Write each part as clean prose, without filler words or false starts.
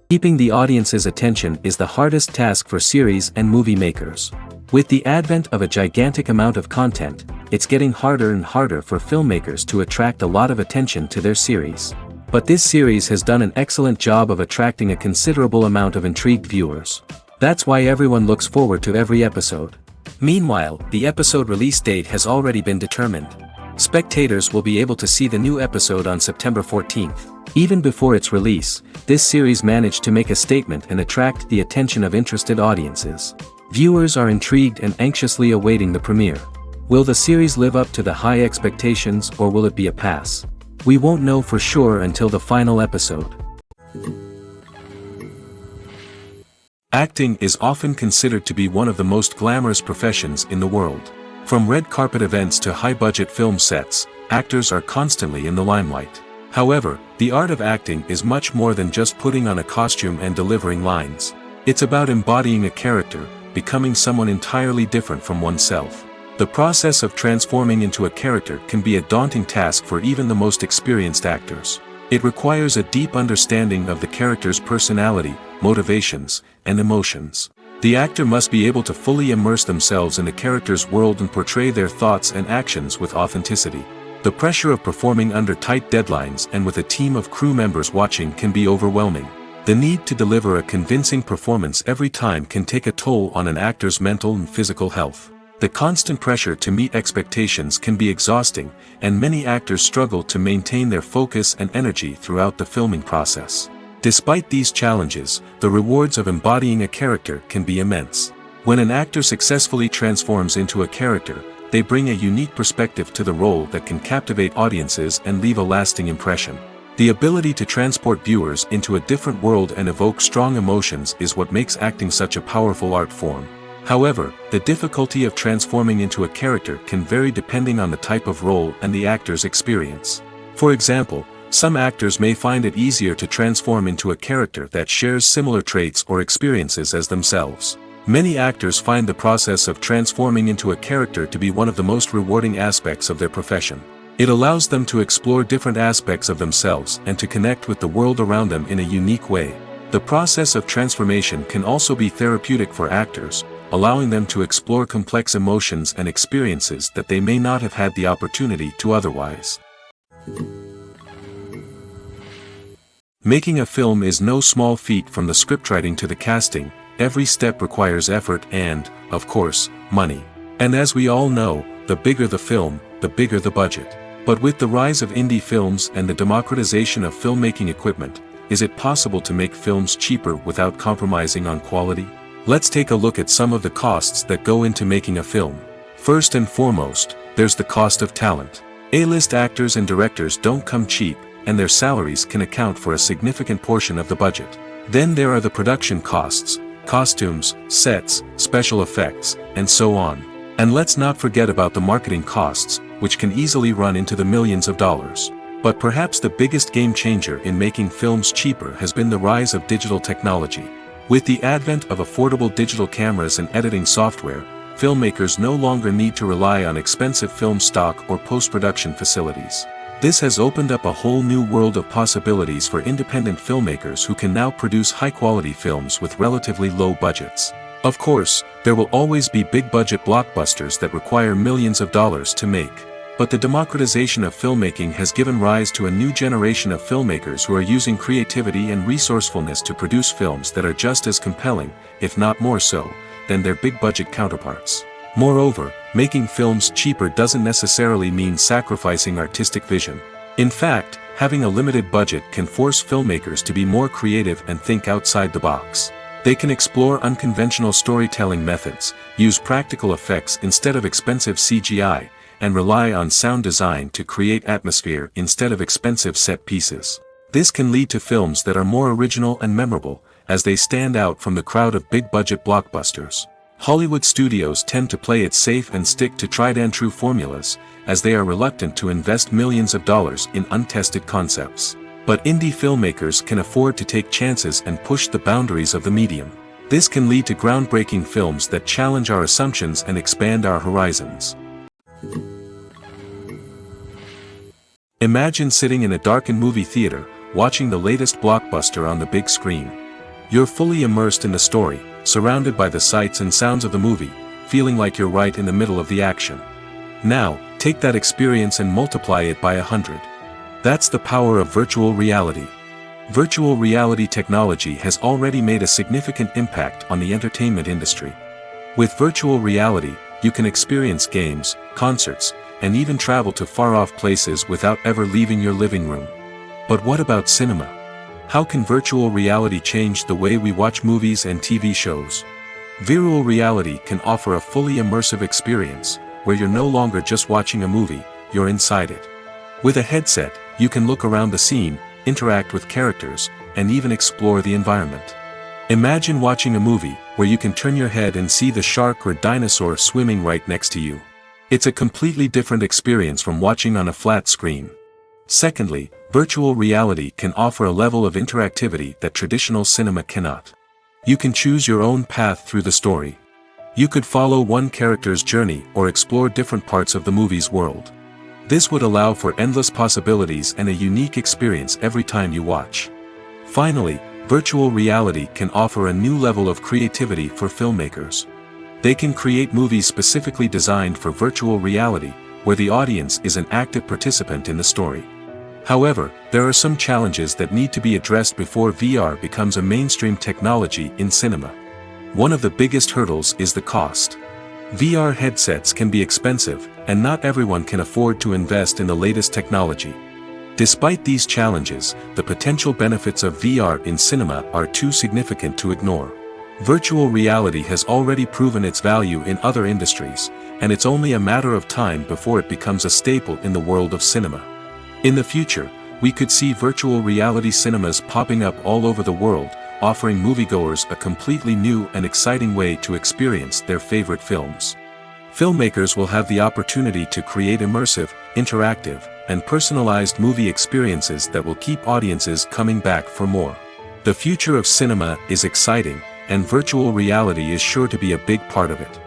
Keeping the audience's attention is the hardest task for series and movie makers. With the advent of a gigantic amount of content, it's getting harder and harder for filmmakers to attract a lot of attention to their series. But this series has done an excellent job of attracting a considerable amount of intrigued viewers. That's why everyone looks forward to every episode. Meanwhile, the episode release date has already been determined. Spectators will be able to see the new episode on September 14th. Even before its release, this series managed to make a statement and attract the attention of interested audiences. Viewers are intrigued and anxiously awaiting the premiere. Will the series live up to the high expectations, or will it be a pass? We won't know for sure until the final episode. Acting is often considered to be one of the most glamorous professions in the world. From red carpet events to high-budget film sets, actors are constantly in the limelight. However, the art of acting is much more than just putting on a costume and delivering lines. It's about embodying a character, becoming someone entirely different from oneself. The process of transforming into a character can be a daunting task for even the most experienced actors. It requires a deep understanding of the character's personality, motivations, and emotions. The actor must be able to fully immerse themselves in the character's world and portray their thoughts and actions with authenticity. The pressure of performing under tight deadlines and with a team of crew members watching can be overwhelming. The need to deliver a convincing performance every time can take a toll on an actor's mental and physical health. The constant pressure to meet expectations can be exhausting, and many actors struggle to maintain their focus and energy throughout the filming process. Despite these challenges, the rewards of embodying a character can be immense. When an actor successfully transforms into a character, they bring a unique perspective to the role that can captivate audiences and leave a lasting impression. The ability to transport viewers into a different world and evoke strong emotions is what makes acting such a powerful art form. However, the difficulty of transforming into a character can vary depending on the type of role and the actor's experience. For example, some actors may find it easier to transform into a character that shares similar traits or experiences as themselves. Many actors find the process of transforming into a character to be one of the most rewarding aspects of their profession. It allows them to explore different aspects of themselves and to connect with the world around them in a unique way. The process of transformation can also be therapeutic for actors, allowing them to explore complex emotions and experiences that they may not have had the opportunity to otherwise. Making a film is no small feat. From the scriptwriting to the casting, every step requires effort and, of course, money. And as we all know, the bigger the film, the bigger the budget. But with the rise of indie films and the democratization of filmmaking equipment, is it possible to make films cheaper without compromising on quality? Let's take a look at some of the costs that go into making a film. First and foremost, there's the cost of talent. A-list actors and directors don't come cheap, and their salaries can account for a significant portion of the budget. Then there are the production costs, costumes, sets, special effects, and so on. And let's not forget about the marketing costs, which can easily run into the millions of dollars. But perhaps the biggest game changer in making films cheaper has been the rise of digital technology. With the advent of affordable digital cameras and editing software, filmmakers no longer need to rely on expensive film stock or post-production facilities. This has opened up a whole new world of possibilities for independent filmmakers who can now produce high-quality films with relatively low budgets. Of course, there will always be big-budget blockbusters that require millions of dollars to make. But the democratization of filmmaking has given rise to a new generation of filmmakers who are using creativity and resourcefulness to produce films that are just as compelling, if not more so, than their big-budget counterparts. Moreover, making films cheaper doesn't necessarily mean sacrificing artistic vision. In fact, having a limited budget can force filmmakers to be more creative and think outside the box. They can explore unconventional storytelling methods, use practical effects instead of expensive CGI, and rely on sound design to create atmosphere instead of expensive set pieces. This can lead to films that are more original and memorable, as they stand out from the crowd of big-budget blockbusters. Hollywood studios tend to play it safe and stick to tried-and-true formulas, as they are reluctant to invest millions of dollars in untested concepts. But indie filmmakers can afford to take chances and push the boundaries of the medium. This can lead to groundbreaking films that challenge our assumptions and expand our horizons. Imagine sitting in a darkened movie theater, watching the latest blockbuster on the big screen. You're fully immersed in the story, surrounded by the sights and sounds of the movie, feeling like you're right in the middle of the action. Now, take that experience and multiply it by 100. That's the power of virtual reality. Virtual reality technology has already made a significant impact on the entertainment industry. With virtual reality, you can experience games, concerts, and even travel to far-off places without ever leaving your living room. But what about cinema? How can virtual reality change the way we watch movies and TV shows? Virtual reality can offer a fully immersive experience, where you're no longer just watching a movie, you're inside it. With a headset, you can look around the scene, interact with characters, and even explore the environment. Imagine watching a movie, where you can turn your head and see the shark or dinosaur swimming right next to you. It's a completely different experience from watching on a flat screen. Secondly, virtual reality can offer a level of interactivity that traditional cinema cannot. You can choose your own path through the story. You could follow one character's journey or explore different parts of the movie's world. This would allow for endless possibilities and a unique experience every time you watch. Finally, virtual reality can offer a new level of creativity for filmmakers. They can create movies specifically designed for virtual reality, where the audience is an active participant in the story. However, there are some challenges that need to be addressed before VR becomes a mainstream technology in cinema. One of the biggest hurdles is the cost. VR headsets can be expensive, and not everyone can afford to invest in the latest technology. Despite these challenges, the potential benefits of VR in cinema are too significant to ignore. Virtual reality has already proven its value in other industries, and it's only a matter of time before it becomes a staple in the world of cinema. In the future, we could see virtual reality cinemas popping up all over the world, offering moviegoers a completely new and exciting way to experience their favorite films. Filmmakers will have the opportunity to create immersive, interactive, and personalized movie experiences that will keep audiences coming back for more. The future of cinema is exciting, and virtual reality is sure to be a big part of it.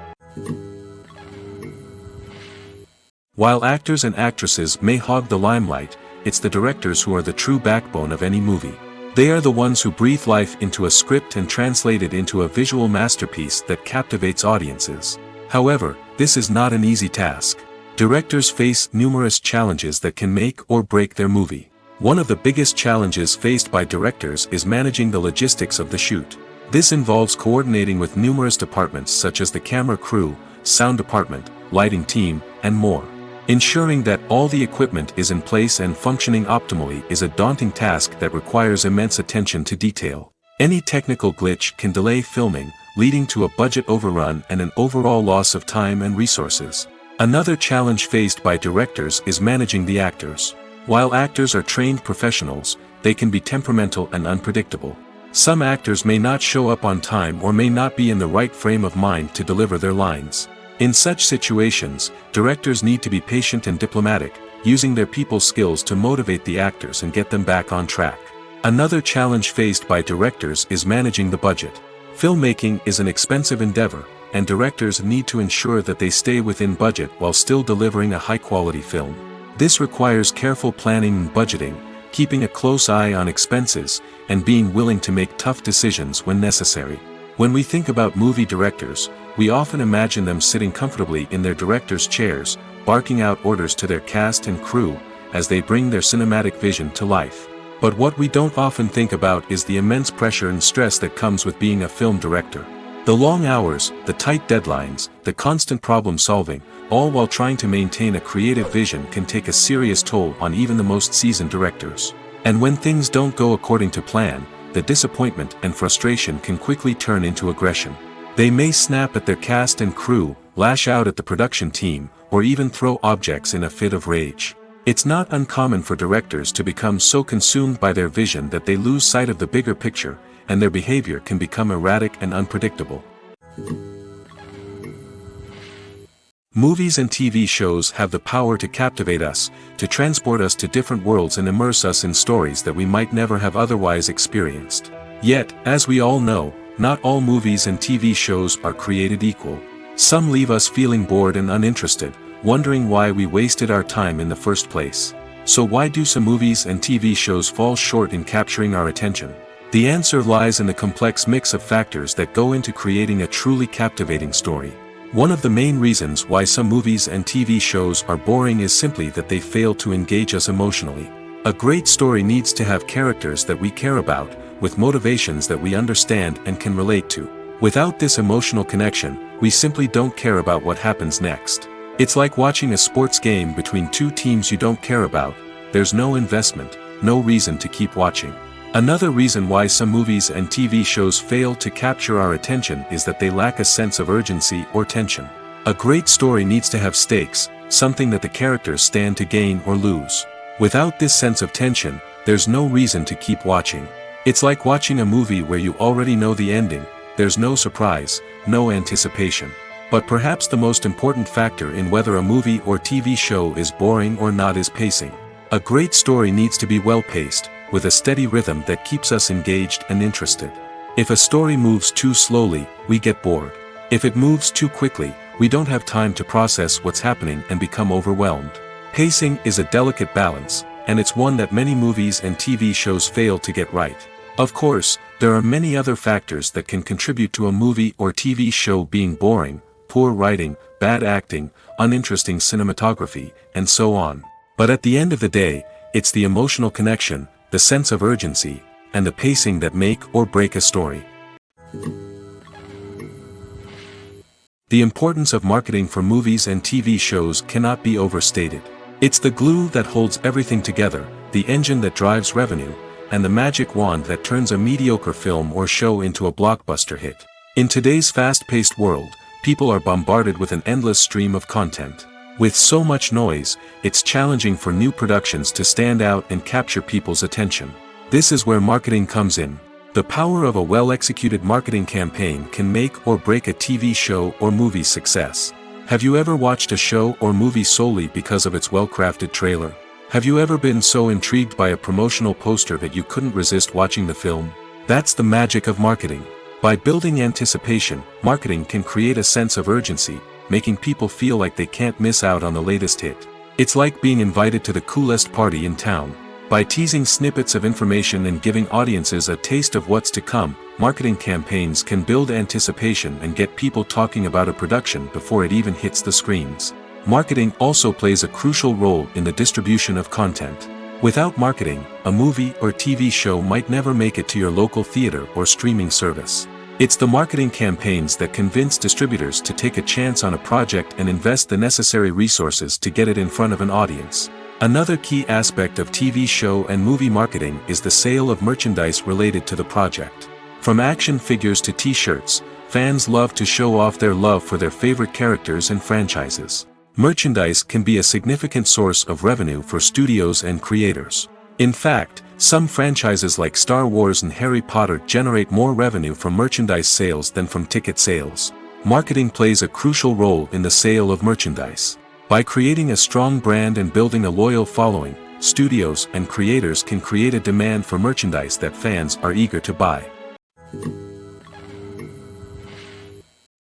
While actors and actresses may hog the limelight, it's the directors who are the true backbone of any movie. They are the ones who breathe life into a script and translate it into a visual masterpiece that captivates audiences. However, this is not an easy task. Directors face numerous challenges that can make or break their movie. One of the biggest challenges faced by directors is managing the logistics of the shoot. This involves coordinating with numerous departments such as the camera crew, sound department, lighting team, and more. Ensuring that all the equipment is in place and functioning optimally is a daunting task that requires immense attention to detail. Any technical glitch can delay filming, leading to a budget overrun and an overall loss of time and resources. Another challenge faced by directors is managing the actors. While actors are trained professionals, they can be temperamental and unpredictable. Some actors may not show up on time or may not be in the right frame of mind to deliver their lines. In such situations, directors need to be patient and diplomatic, using their people skills to motivate the actors and get them back on track. Another challenge faced by directors is managing the budget. Filmmaking is an expensive endeavor, and directors need to ensure that they stay within budget while still delivering a high-quality film. This requires careful planning and budgeting, keeping a close eye on expenses, and being willing to make tough decisions when necessary. When we think about movie directors, we often imagine them sitting comfortably in their director's chairs, barking out orders to their cast and crew, as they bring their cinematic vision to life. But what we don't often think about is the immense pressure and stress that comes with being a film director. The long hours, the tight deadlines, the constant problem solving, all while trying to maintain a creative vision can take a serious toll on even the most seasoned directors. And when things don't go according to plan, the disappointment and frustration can quickly turn into aggression. They may snap at their cast and crew, lash out at the production team, or even throw objects in a fit of rage. It's not uncommon for directors to become so consumed by their vision that they lose sight of the bigger picture, and their behavior can become erratic and unpredictable. Movies and TV shows have the power to captivate us, to transport us to different worlds and immerse us in stories that we might never have otherwise experienced. Yet, as we all know, not all movies and TV shows are created equal. Some leave us feeling bored and uninterested, wondering why we wasted our time in the first place. So why do some movies and TV shows fall short in capturing our attention? The answer lies in the complex mix of factors that go into creating a truly captivating story. One of the main reasons why some movies and TV shows are boring is simply that they fail to engage us emotionally. A great story needs to have characters that we care about, with motivations that we understand and can relate to. Without this emotional connection, we simply don't care about what happens next. It's like watching a sports game between two teams you don't care about. There's no investment, no reason to keep watching. Another reason why some movies and TV shows fail to capture our attention is that they lack a sense of urgency or tension. A great story needs to have stakes, something that the characters stand to gain or lose. Without this sense of tension, there's no reason to keep watching. It's like watching a movie where you already know the ending. There's no surprise, no anticipation. But perhaps the most important factor in whether a movie or TV show is boring or not is pacing. A great story needs to be well-paced, with a steady rhythm that keeps us engaged and interested. If a story moves too slowly, we get bored. If it moves too quickly, we don't have time to process what's happening and become overwhelmed. Pacing is a delicate balance, and it's one that many movies and TV shows fail to get right. Of course, there are many other factors that can contribute to a movie or TV show being boring: poor writing, bad acting, uninteresting cinematography, and so on. But at the end of the day, it's the emotional connection, the sense of urgency, and the pacing that make or break a story. The importance of marketing for movies and TV shows cannot be overstated. It's the glue that holds everything together, the engine that drives revenue, and the magic wand that turns a mediocre film or show into a blockbuster hit. In today's fast-paced world, people are bombarded with an endless stream of content. With so much noise, it's challenging for new productions to stand out and capture people's attention. This is where marketing comes in. The power of a well-executed marketing campaign can make or break a TV show or movie's success. Have you ever watched a show or movie solely because of its well-crafted trailer? Have you ever been so intrigued by a promotional poster that you couldn't resist watching the film? That's the magic of marketing. By building anticipation, marketing can create a sense of urgency, making people feel like they can't miss out on the latest hit. It's like being invited to the coolest party in town. By teasing snippets of information and giving audiences a taste of what's to come, marketing campaigns can build anticipation and get people talking about a production before it even hits the screens. Marketing also plays a crucial role in the distribution of content. Without marketing, a movie or TV show might never make it to your local theater or streaming service. It's the marketing campaigns that convince distributors to take a chance on a project and invest the necessary resources to get it in front of an audience. Another key aspect of TV show and movie marketing is the sale of merchandise related to the project. From action figures to t-shirts, fans love to show off their love for their favorite characters and franchises. Merchandise can be a significant source of revenue for studios and creators. In fact, some franchises like Star Wars and Harry Potter generate more revenue from merchandise sales than from ticket sales. Marketing plays a crucial role in the sale of merchandise. By creating a strong brand and building a loyal following, studios and creators can create a demand for merchandise that fans are eager to buy.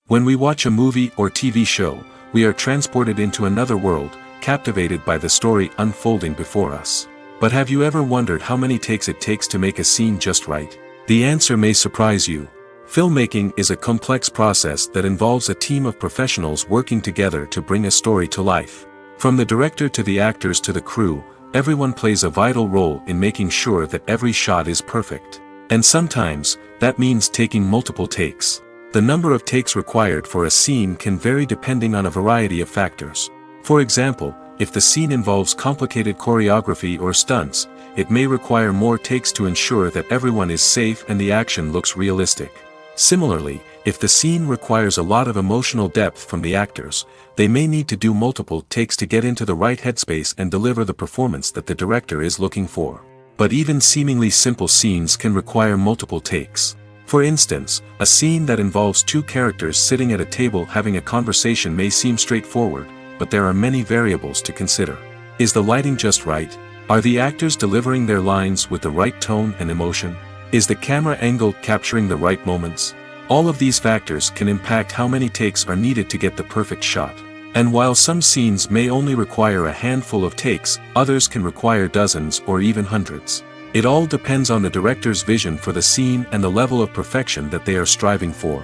When we watch a movie or TV show, we are transported into another world, captivated by the story unfolding before us. But have you ever wondered how many takes it takes to make a scene just right? The answer may surprise you. Filmmaking is a complex process that involves a team of professionals working together to bring a story to life. From the director to the actors to the crew, everyone plays a vital role in making sure that every shot is perfect. And sometimes, that means taking multiple takes. The number of takes required for a scene can vary depending on a variety of factors. For example, if the scene involves complicated choreography or stunts, it may require more takes to ensure that everyone is safe and the action looks realistic. Similarly, if the scene requires a lot of emotional depth from the actors, they may need to do multiple takes to get into the right headspace and deliver the performance that the director is looking for. But even seemingly simple scenes can require multiple takes. For instance, a scene that involves two characters sitting at a table having a conversation may seem straightforward, but there are many variables to consider. Is the lighting just right? Are the actors delivering their lines with the right tone and emotion? Is the camera angle capturing the right moments? All of these factors can impact how many takes are needed to get the perfect shot. And while some scenes may only require a handful of takes, others can require dozens or even hundreds. It all depends on the director's vision for the scene and the level of perfection that they are striving for.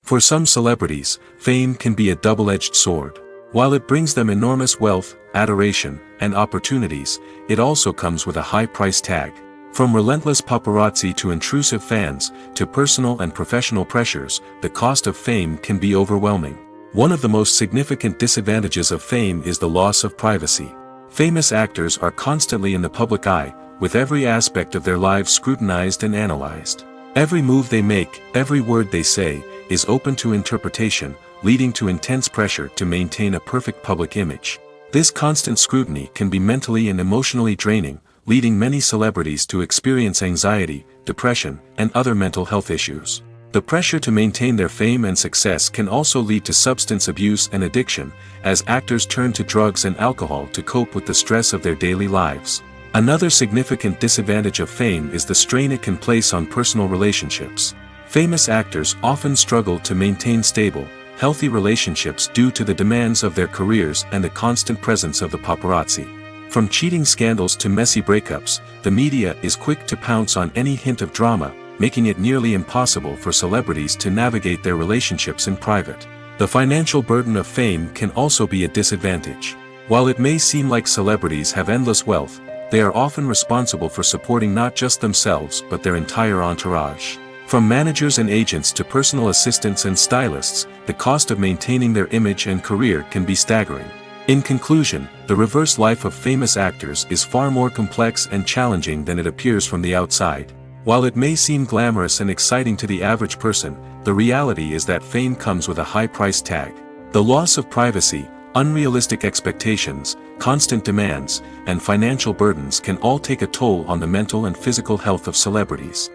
For some celebrities, fame can be a double-edged sword. While it brings them enormous wealth, adoration, and opportunities, it also comes with a high price tag. From relentless paparazzi to intrusive fans, to personal and professional pressures, the cost of fame can be overwhelming. One of the most significant disadvantages of fame is the loss of privacy. Famous actors are constantly in the public eye, with every aspect of their lives scrutinized and analyzed. Every move they make, every word they say, is open to interpretation, leading to intense pressure to maintain a perfect public image. This constant scrutiny can be mentally and emotionally draining, leading many celebrities to experience anxiety, depression, and other mental health issues. The pressure to maintain their fame and success can also lead to substance abuse and addiction, as actors turn to drugs and alcohol to cope with the stress of their daily lives. Another significant disadvantage of fame is the strain it can place on personal relationships. Famous actors often struggle to maintain stable, healthy relationships due to the demands of their careers and the constant presence of the paparazzi. From cheating scandals to messy breakups, the media is quick to pounce on any hint of drama, making it nearly impossible for celebrities to navigate their relationships in private. The financial burden of fame can also be a disadvantage. While it may seem like celebrities have endless wealth, they are often responsible for supporting not just themselves but their entire entourage. From managers and agents to personal assistants and stylists, the cost of maintaining their image and career can be staggering. In conclusion, the reverse life of famous actors is far more complex and challenging than it appears from the outside. While it may seem glamorous and exciting to the average person, the reality is that fame comes with a high price tag. The loss of privacy, unrealistic expectations, constant demands, and financial burdens can all take a toll on the mental and physical health of celebrities.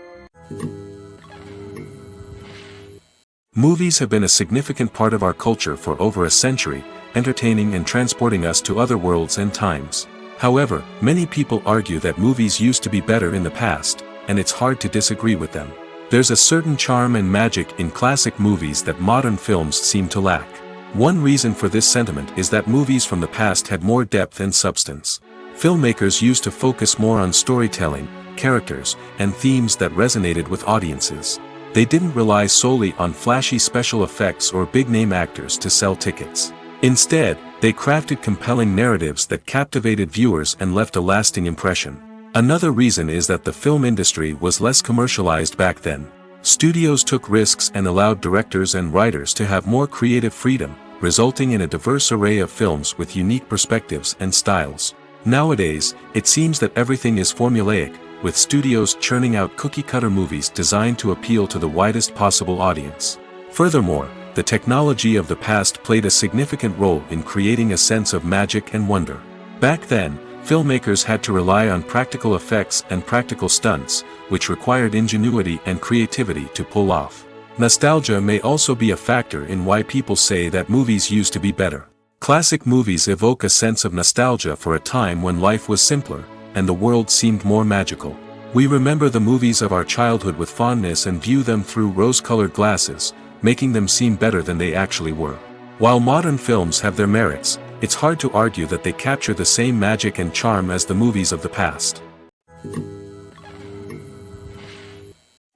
Movies have been a significant part of our culture for over a century, entertaining and transporting us to other worlds and times. However, many people argue that movies used to be better in the past, and it's hard to disagree with them. There's a certain charm and magic in classic movies that modern films seem to lack. One reason for this sentiment is that movies from the past had more depth and substance. Filmmakers used to focus more on storytelling, characters, and themes that resonated with audiences. They didn't rely solely on flashy special effects or big-name actors to sell tickets. Instead, they crafted compelling narratives that captivated viewers and left a lasting impression. Another reason is that the film industry was less commercialized back then. Studios took risks and allowed directors and writers to have more creative freedom, resulting in a diverse array of films with unique perspectives and styles. Nowadays, it seems that everything is formulaic, with studios churning out cookie-cutter movies designed to appeal to the widest possible audience. Furthermore, the technology of the past played a significant role in creating a sense of magic and wonder. Back then, filmmakers had to rely on practical effects and practical stunts, which required ingenuity and creativity to pull off. Nostalgia may also be a factor in why people say that movies used to be better. Classic movies evoke a sense of nostalgia for a time when life was simpler, and the world seemed more magical. We remember the movies of our childhood with fondness and view them through rose-colored glasses, making them seem better than they actually were. While modern films have their merits, it's hard to argue that they capture the same magic and charm as the movies of the past.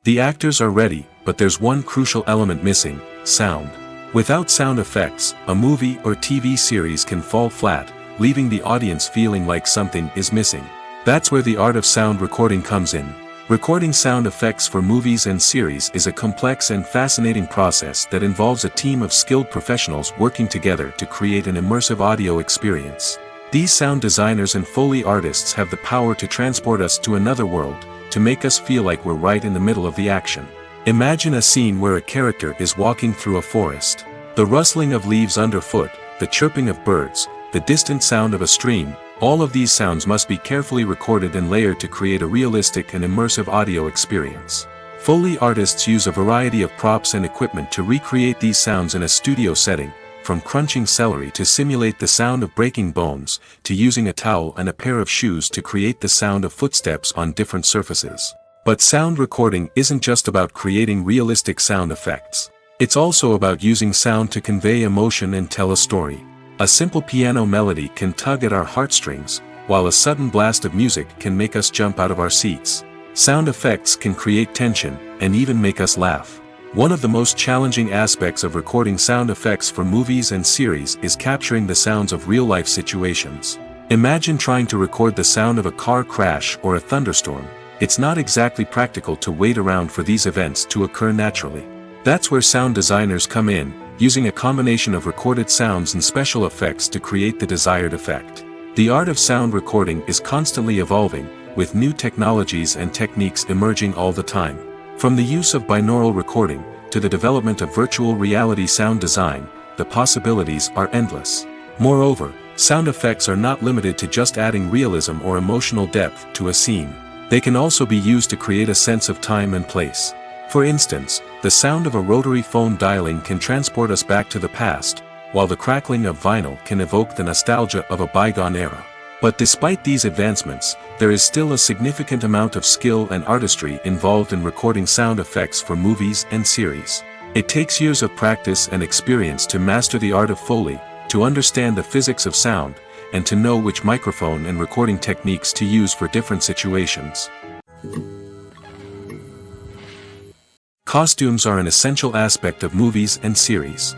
The actors are ready, but there's one crucial element missing: sound. Without sound effects, a movie or TV series can fall flat, leaving the audience feeling like something is missing. That's where the art of sound recording comes in. Recording sound effects for movies and series is a complex and fascinating process that involves a team of skilled professionals working together to create an immersive audio experience. These sound designers and Foley artists have the power to transport us to another world, to make us feel like we're right in the middle of the action. Imagine a scene where a character is walking through a forest. The rustling of leaves underfoot, the chirping of birds, the distant sound of a stream, all of these sounds must be carefully recorded and layered to create a realistic and immersive audio experience. Foley artists use a variety of props and equipment to recreate these sounds in a studio setting, from crunching celery to simulate the sound of breaking bones, to using a towel and a pair of shoes to create the sound of footsteps on different surfaces. But sound recording isn't just about creating realistic sound effects. It's also about using sound to convey emotion and tell a story. A simple piano melody can tug at our heartstrings, while a sudden blast of music can make us jump out of our seats. Sound effects can create tension, and even make us laugh. One of the most challenging aspects of recording sound effects for movies and series is capturing the sounds of real-life situations. Imagine trying to record the sound of a car crash or a thunderstorm. It's not exactly practical to wait around for these events to occur naturally. That's where sound designers come in, using a combination of recorded sounds and special effects to create the desired effect. The art of sound recording is constantly evolving, with new technologies and techniques emerging all the time. From the use of binaural recording, to the development of virtual reality sound design, the possibilities are endless. Moreover, sound effects are not limited to just adding realism or emotional depth to a scene. They can also be used to create a sense of time and place. For instance, the sound of a rotary phone dialing can transport us back to the past, while the crackling of vinyl can evoke the nostalgia of a bygone era. But despite these advancements, there is still a significant amount of skill and artistry involved in recording sound effects for movies and series. It takes years of practice and experience to master the art of Foley, to understand the physics of sound, and to know which microphone and recording techniques to use for different situations. Costumes are an essential aspect of movies and series.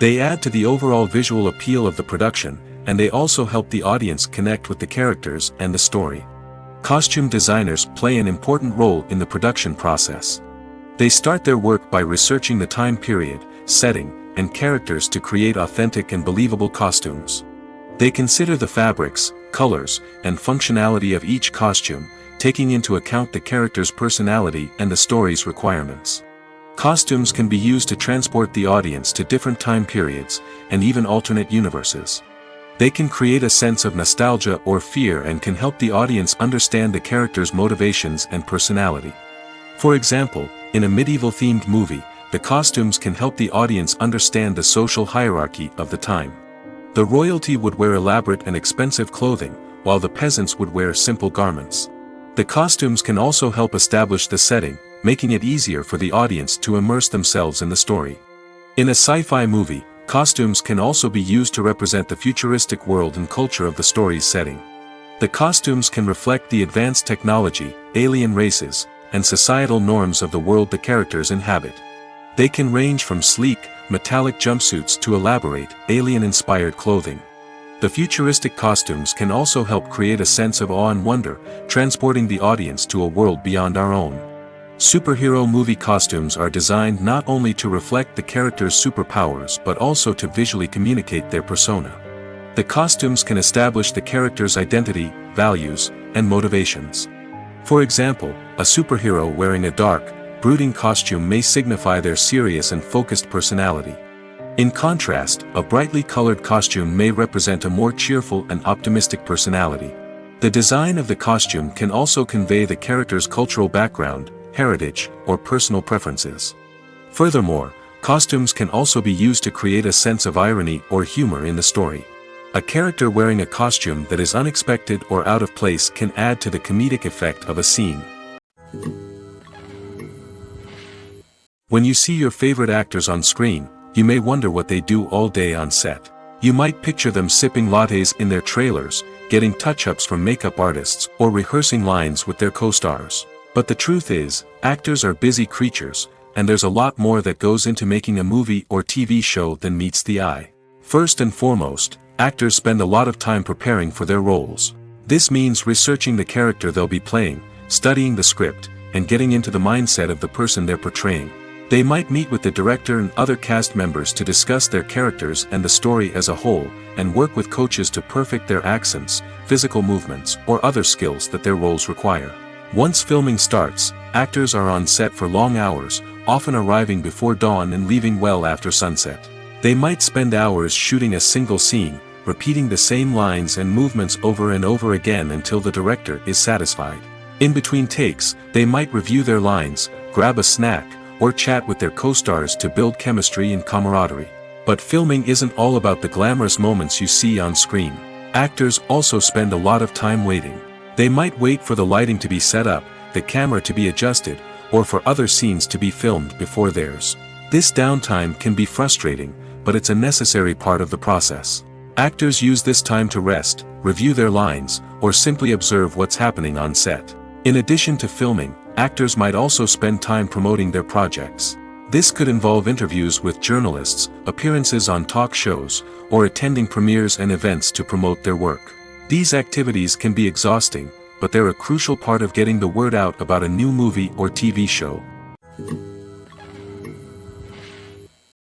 They add to the overall visual appeal of the production, and they also help the audience connect with the characters and the story. Costume designers play an important role in the production process. They start their work by researching the time period, setting, and characters to create authentic and believable costumes. They consider the fabrics, colors, and functionality of each costume, taking into account the character's personality and the story's requirements. Costumes can be used to transport the audience to different time periods, and even alternate universes. They can create a sense of nostalgia or fear and can help the audience understand the character's motivations and personality. For example, in a medieval-themed movie, the costumes can help the audience understand the social hierarchy of the time. The royalty would wear elaborate and expensive clothing, while the peasants would wear simple garments. The costumes can also help establish the setting, making it easier for the audience to immerse themselves in the story. In a sci-fi movie, costumes can also be used to represent the futuristic world and culture of the story's setting. The costumes can reflect the advanced technology, alien races, and societal norms of the world the characters inhabit. They can range from sleek, metallic jumpsuits to elaborate, alien-inspired clothing. The futuristic costumes can also help create a sense of awe and wonder, transporting the audience to a world beyond our own. Superhero movie costumes are designed not only to reflect the character's superpowers but also to visually communicate their persona. The costumes can establish the character's identity, values, and motivations. For example, a superhero wearing a dark, brooding costume may signify their serious and focused personality. In contrast, a brightly colored costume may represent a more cheerful and optimistic personality. The design of the costume can also convey the character's cultural background, heritage, or personal preferences. Furthermore, costumes can also be used to create a sense of irony or humor in the story. A character wearing a costume that is unexpected or out of place can add to the comedic effect of a scene. When you see your favorite actors on screen, you may wonder what they do all day on set. You might picture them sipping lattes in their trailers, getting touch-ups from makeup artists, or rehearsing lines with their co-stars. But the truth is, actors are busy creatures, and there's a lot more that goes into making a movie or TV show than meets the eye. First and foremost, actors spend a lot of time preparing for their roles. This means researching the character they'll be playing, studying the script, and getting into the mindset of the person they're portraying. They might meet with the director and other cast members to discuss their characters and the story as a whole, and work with coaches to perfect their accents, physical movements, or other skills that their roles require. Once filming starts, actors are on set for long hours, often arriving before dawn and leaving well after sunset. They might spend hours shooting a single scene, repeating the same lines and movements over and over again until the director is satisfied. In between takes, they might review their lines, grab a snack, or chat with their co-stars to build chemistry and camaraderie. But filming isn't all about the glamorous moments you see on screen. Actors also spend a lot of time waiting. They might wait for the lighting to be set up, the camera to be adjusted, or for other scenes to be filmed before theirs. This downtime can be frustrating, but it's a necessary part of the process. Actors use this time to rest, review their lines, or simply observe what's happening on set. In addition to filming, actors might also spend time promoting their projects. This could involve interviews with journalists, appearances on talk shows, or attending premieres and events to promote their work. These activities can be exhausting, but they're a crucial part of getting the word out about a new movie or TV show.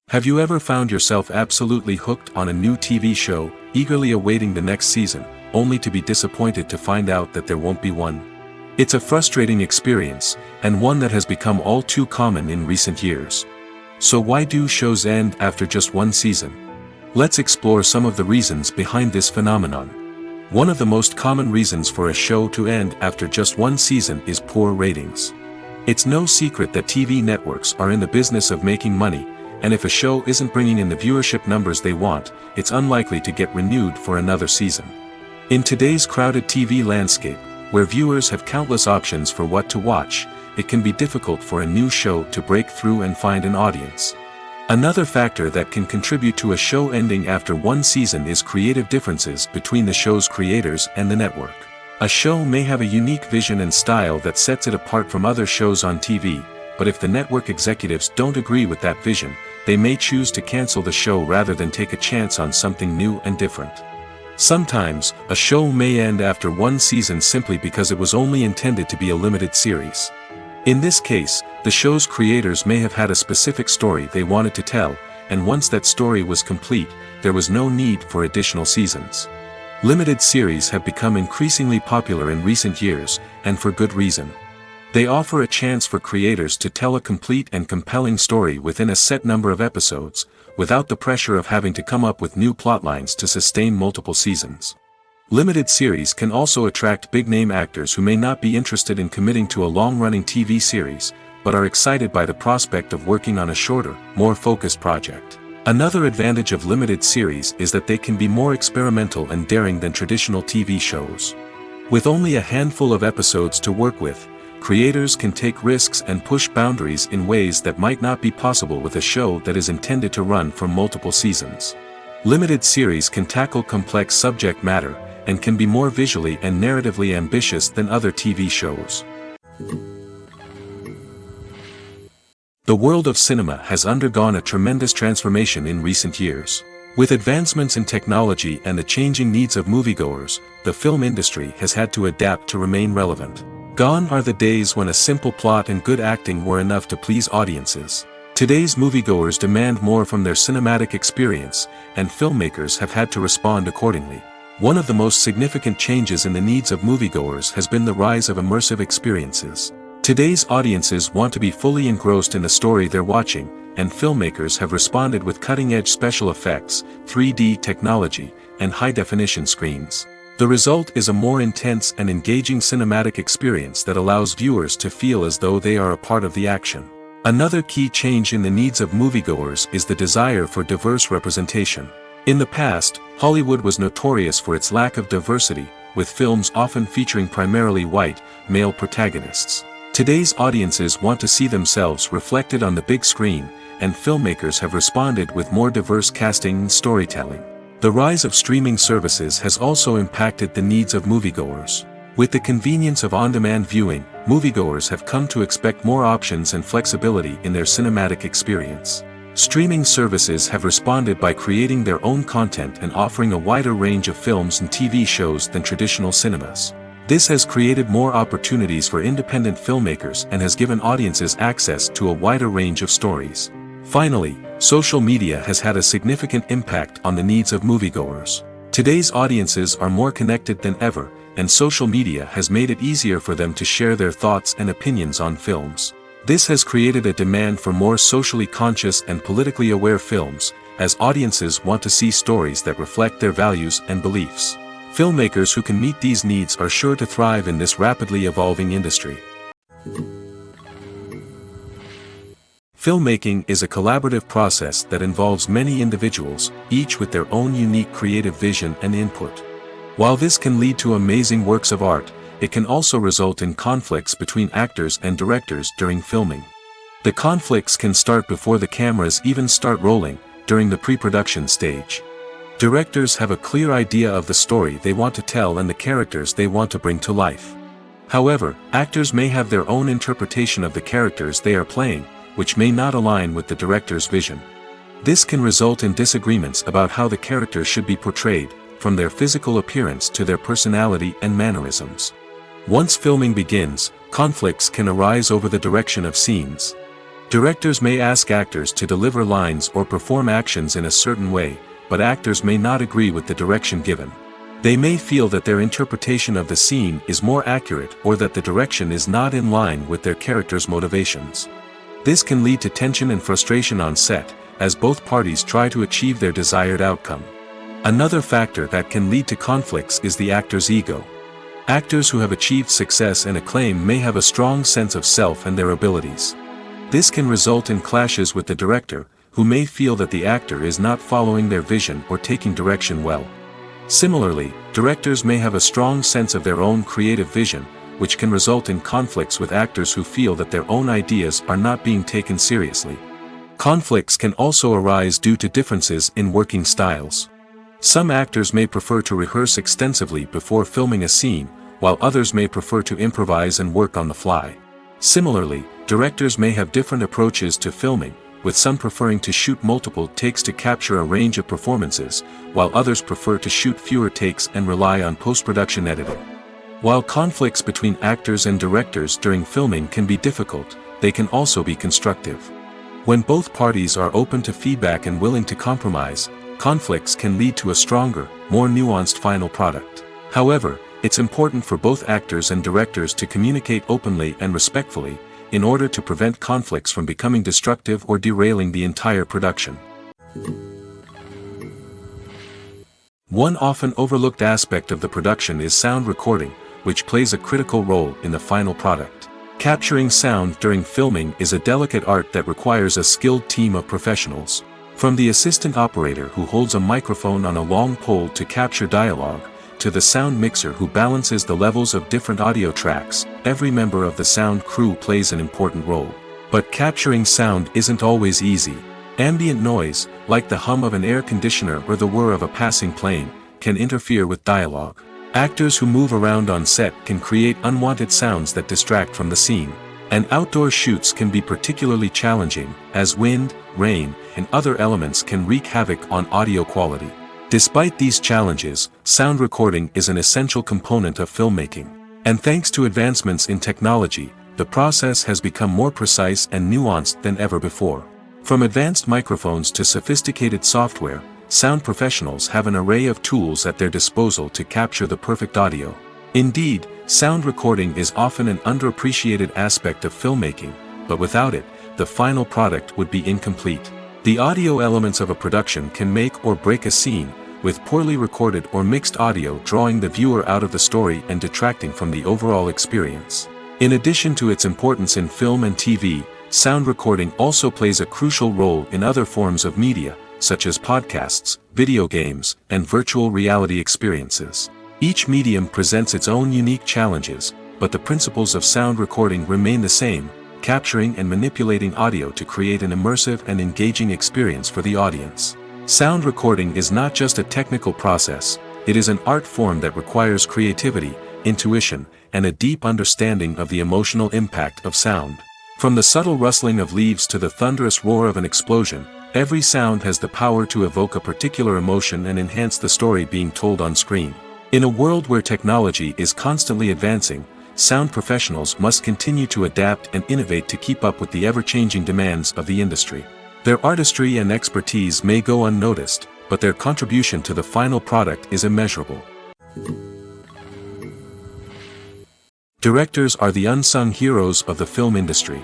Have you ever found yourself absolutely hooked on a new TV show, eagerly awaiting the next season, only to be disappointed to find out that there won't be one? It's a frustrating experience, and one that has become all too common in recent years. So why do shows end after just one season? Let's explore some of the reasons behind this phenomenon. One of the most common reasons for a show to end after just one season is poor ratings. It's no secret that TV networks are in the business of making money, and if a show isn't bringing in the viewership numbers they want, it's unlikely to get renewed for another season. In today's crowded TV landscape, where viewers have countless options for what to watch, it can be difficult for a new show to break through and find an audience. Another factor that can contribute to a show ending after one season is creative differences between the show's creators and the network. A show may have a unique vision and style that sets it apart from other shows on TV, but if the network executives don't agree with that vision, they may choose to cancel the show rather than take a chance on something new and different. Sometimes, a show may end after one season simply because it was only intended to be a limited series. In this case, the show's creators may have had a specific story they wanted to tell, and once that story was complete, there was no need for additional seasons. Limited series have become increasingly popular in recent years, and for good reason. They offer a chance for creators to tell a complete and compelling story within a set number of episodes, without the pressure of having to come up with new plotlines to sustain multiple seasons. Limited series can also attract big-name actors who may not be interested in committing to a long-running TV series, but are excited by the prospect of working on a shorter, more focused project. Another advantage of limited series is that they can be more experimental and daring than traditional TV shows. With only a handful of episodes to work with, creators can take risks and push boundaries in ways that might not be possible with a show that is intended to run for multiple seasons. Limited series can tackle complex subject matter, and can be more visually and narratively ambitious than other TV shows. The world of cinema has undergone a tremendous transformation in recent years. With advancements in technology and the changing needs of moviegoers, the film industry has had to adapt to remain relevant. Gone are the days when a simple plot and good acting were enough to please audiences. Today's moviegoers demand more from their cinematic experience, and filmmakers have had to respond accordingly. One of the most significant changes in the needs of moviegoers has been the rise of immersive experiences. Today's audiences want to be fully engrossed in the story they're watching, and filmmakers have responded with cutting-edge special effects, 3D technology, and high-definition screens. The result is a more intense and engaging cinematic experience that allows viewers to feel as though they are a part of the action. Another key change in the needs of moviegoers is the desire for diverse representation. In the past, Hollywood was notorious for its lack of diversity, with films often featuring primarily white, male protagonists. Today's audiences want to see themselves reflected on the big screen, and filmmakers have responded with more diverse casting and storytelling. The rise of streaming services has also impacted the needs of moviegoers. With the convenience of on-demand viewing, moviegoers have come to expect more options and flexibility in their cinematic experience. Streaming services have responded by creating their own content and offering a wider range of films and TV shows than traditional cinemas. This has created more opportunities for independent filmmakers and has given audiences access to a wider range of stories. Finally, social media has had a significant impact on the needs of moviegoers. Today's audiences are more connected than ever, and social media has made it easier for them to share their thoughts and opinions on films. This has created a demand for more socially conscious and politically aware films, as audiences want to see stories that reflect their values and beliefs. Filmmakers who can meet these needs are sure to thrive in this rapidly evolving industry. Filmmaking is a collaborative process that involves many individuals, each with their own unique creative vision and input. While this can lead to amazing works of art, it can also result in conflicts between actors and directors during filming. The conflicts can start before the cameras even start rolling, during the pre-production stage. Directors have a clear idea of the story they want to tell and the characters they want to bring to life. However, actors may have their own interpretation of the characters they are playing, which may not align with the director's vision. This can result in disagreements about how the characters should be portrayed, from their physical appearance to their personality and mannerisms. Once filming begins, conflicts can arise over the direction of scenes. Directors may ask actors to deliver lines or perform actions in a certain way, but actors may not agree with the direction given. They may feel that their interpretation of the scene is more accurate or that the direction is not in line with their character's motivations. This can lead to tension and frustration on set, as both parties try to achieve their desired outcome. Another factor that can lead to conflicts is the actor's ego. Actors who have achieved success and acclaim may have a strong sense of self and their abilities. This can result in clashes with the director, who may feel that the actor is not following their vision or taking direction well. Similarly, directors may have a strong sense of their own creative vision, which can result in conflicts with actors who feel that their own ideas are not being taken seriously. Conflicts can also arise due to differences in working styles. Some actors may prefer to rehearse extensively before filming a scene, while others may prefer to improvise and work on the fly. Similarly, directors may have different approaches to filming, with some preferring to shoot multiple takes to capture a range of performances, while others prefer to shoot fewer takes and rely on post-production editing. While conflicts between actors and directors during filming can be difficult, they can also be constructive. When both parties are open to feedback and willing to compromise, conflicts can lead to a stronger, more nuanced final product. However, it's important for both actors and directors to communicate openly and respectfully, in order to prevent conflicts from becoming destructive or derailing the entire production. One often overlooked aspect of the production is sound recording, which plays a critical role in the final product. Capturing sound during filming is a delicate art that requires a skilled team of professionals. From the assistant operator who holds a microphone on a long pole to capture dialogue, to the sound mixer who balances the levels of different audio tracks, every member of the sound crew plays an important role. But capturing sound isn't always easy. Ambient noise, like the hum of an air conditioner or the whir of a passing plane, can interfere with dialogue. Actors who move around on set can create unwanted sounds that distract from the scene. And outdoor shoots can be particularly challenging, as wind, rain, and other elements can wreak havoc on audio quality. Despite these challenges, sound recording is an essential component of filmmaking. And thanks to advancements in technology, the process has become more precise and nuanced than ever before. From advanced microphones to sophisticated software, sound professionals have an array of tools at their disposal to capture the perfect audio. Indeed, sound recording is often an underappreciated aspect of filmmaking, but without it, the final product would be incomplete. The audio elements of a production can make or break a scene, with poorly recorded or mixed audio drawing the viewer out of the story and detracting from the overall experience. In addition to its importance in film and TV, sound recording also plays a crucial role in other forms of media, such as podcasts, video games, and virtual reality experiences. Each medium presents its own unique challenges, but the principles of sound recording remain the same, capturing and manipulating audio to create an immersive and engaging experience for the audience. Sound recording is not just a technical process, it is an art form that requires creativity, intuition, and a deep understanding of the emotional impact of sound. From the subtle rustling of leaves to the thunderous roar of an explosion, every sound has the power to evoke a particular emotion and enhance the story being told on screen. In a world where technology is constantly advancing, sound professionals must continue to adapt and innovate to keep up with the ever-changing demands of the industry. Their artistry and expertise may go unnoticed, but their contribution to the final product is immeasurable. Directors are the unsung heroes of the film industry.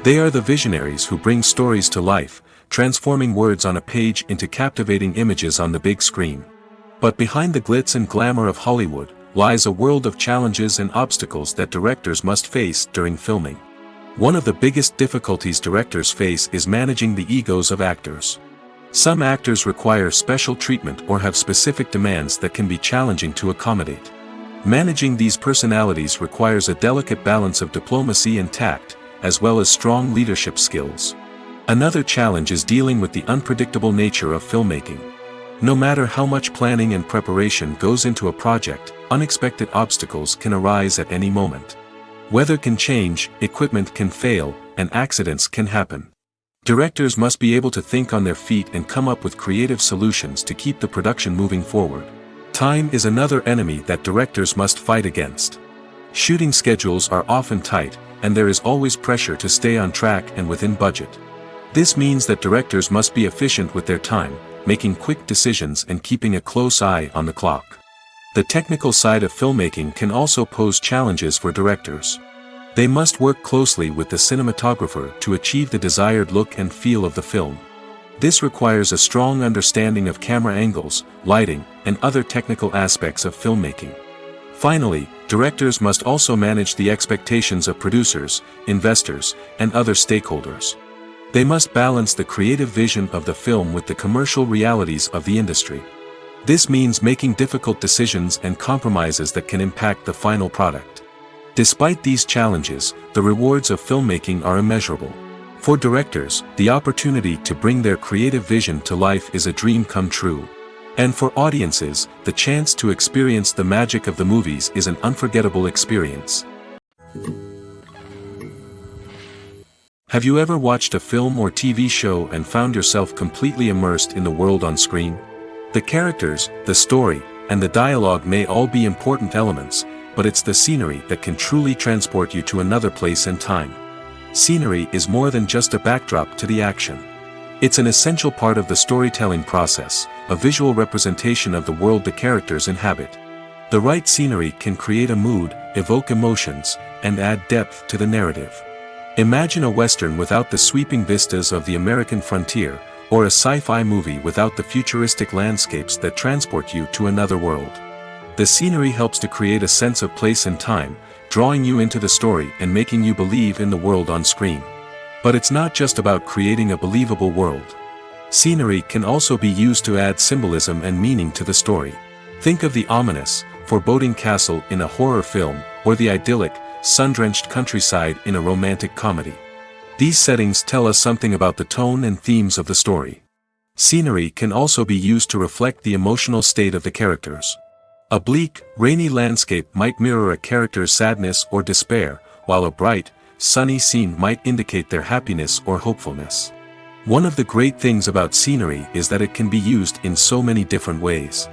They are the visionaries who bring stories to life, transforming words on a page into captivating images on the big screen. But behind the glitz and glamour of Hollywood lies a world of challenges and obstacles that directors must face during filming. One of the biggest difficulties directors face is managing the egos of actors. Some actors require special treatment or have specific demands that can be challenging to accommodate. Managing these personalities requires a delicate balance of diplomacy and tact, as well as strong leadership skills. Another challenge is dealing with the unpredictable nature of filmmaking. No matter how much planning and preparation goes into a project, unexpected obstacles can arise at any moment. Weather can change, equipment can fail, and accidents can happen. Directors must be able to think on their feet and come up with creative solutions to keep the production moving forward. Time is another enemy that directors must fight against. Shooting schedules are often tight, and there is always pressure to stay on track and within budget. This means that directors must be efficient with their time, making quick decisions and keeping a close eye on the clock. The technical side of filmmaking can also pose challenges for directors. They must work closely with the cinematographer to achieve the desired look and feel of the film. This requires a strong understanding of camera angles, lighting, and other technical aspects of filmmaking. Finally, directors must also manage the expectations of producers, investors, and other stakeholders. They must balance the creative vision of the film with the commercial realities of the industry. This means making difficult decisions and compromises that can impact the final product. Despite these challenges, the rewards of filmmaking are immeasurable. For directors, the opportunity to bring their creative vision to life is a dream come true. And for audiences, the chance to experience the magic of the movies is an unforgettable experience. Have you ever watched a film or TV show and found yourself completely immersed in the world on screen? The characters, the story, and the dialogue may all be important elements, but it's the scenery that can truly transport you to another place and time. Scenery is more than just a backdrop to the action. It's an essential part of the storytelling process, a visual representation of the world the characters inhabit. The right scenery can create a mood, evoke emotions, and add depth to the narrative. Imagine a Western without the sweeping vistas of the American frontier, or a sci-fi movie without the futuristic landscapes that transport you to another world. The scenery helps to create a sense of place and time, drawing you into the story and making you believe in the world on screen. But it's not just about creating a believable world. Scenery can also be used to add symbolism and meaning to the story. Think of the ominous, foreboding castle in a horror film, or the idyllic, sun-drenched countryside in a romantic comedy. These settings tell us something about the tone and themes of the story. Scenery can also be used to reflect the emotional state of the characters. A bleak, rainy landscape might mirror a character's sadness or despair, while a bright, sunny scene might indicate their happiness or hopefulness. One of the great things about scenery is that it can be used in so many different ways.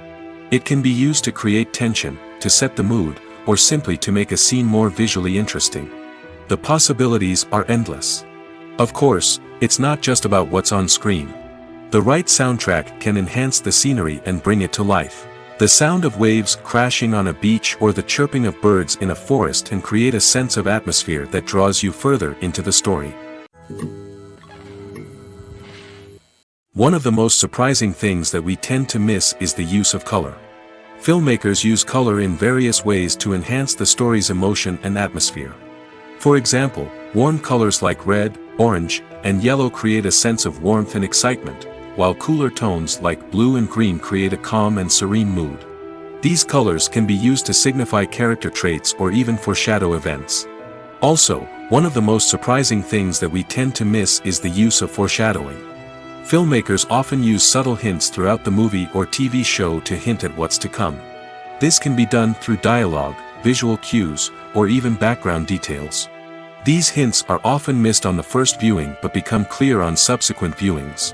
It can be used to create tension, to set the mood, or simply to make a scene more visually interesting. The possibilities are endless. Of course, it's not just about what's on screen. The right soundtrack can enhance the scenery and bring it to life. The sound of waves crashing on a beach or the chirping of birds in a forest can create a sense of atmosphere that draws you further into the story. One of the most surprising things that we tend to miss is the use of color. Filmmakers use color in various ways to enhance the story's emotion and atmosphere. For example, warm colors like red, orange, and yellow create a sense of warmth and excitement, while cooler tones like blue and green create a calm and serene mood. These colors can be used to signify character traits or even foreshadow events. Also, one of the most surprising things that we tend to miss is the use of foreshadowing. Filmmakers often use subtle hints throughout the movie or TV show to hint at what's to come. This can be done through dialogue, visual cues, or even background details. These hints are often missed on the first viewing but become clear on subsequent viewings.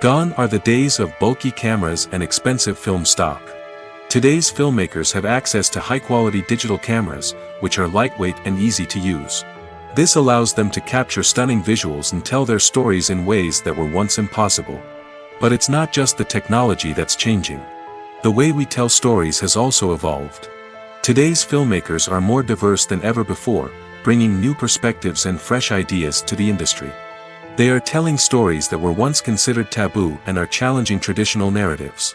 Gone are the days of bulky cameras and expensive film stock. Today's filmmakers have access to high-quality digital cameras, which are lightweight and easy to use. This allows them to capture stunning visuals and tell their stories in ways that were once impossible. But it's not just the technology that's changing. The way we tell stories has also evolved. Today's filmmakers are more diverse than ever before, bringing new perspectives and fresh ideas to the industry. They are telling stories that were once considered taboo and are challenging traditional narratives.